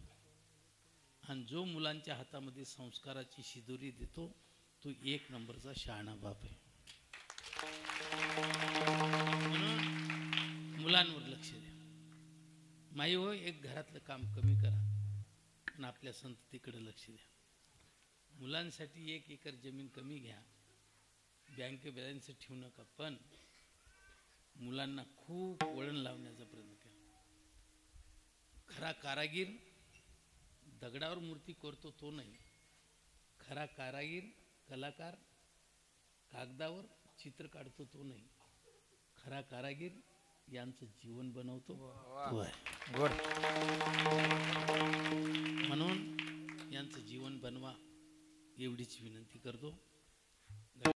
आणि जो मुलांच्या हातामध्ये संस्काराची शिदोरी देतो तो 1 नंबरचा शहाणा बाप आहे. म्हणून मुलांवर लक्ष द्या. माई हो, एक घरातलं काम कमी करा आणि आपल्या संततीकडे लक्ष द्या. मुलांसाठी 1 एकर जमीन कमी घ्या. बँके बॅलन्स ठेवू नका, पण मुलांना खूप वळण लावण्याचा प्रयत्न करा. खरा कारागीर दगडावर मूर्ती करतो तो नाही, खरा कारागीर कलाकार कागदावर चित्र काढतो तो नाही, खरा कारागीर यांचं जीवन बनवतो तो आहे. म्हणून यांचं जीवन बनवा एवढीच विनंती करतो.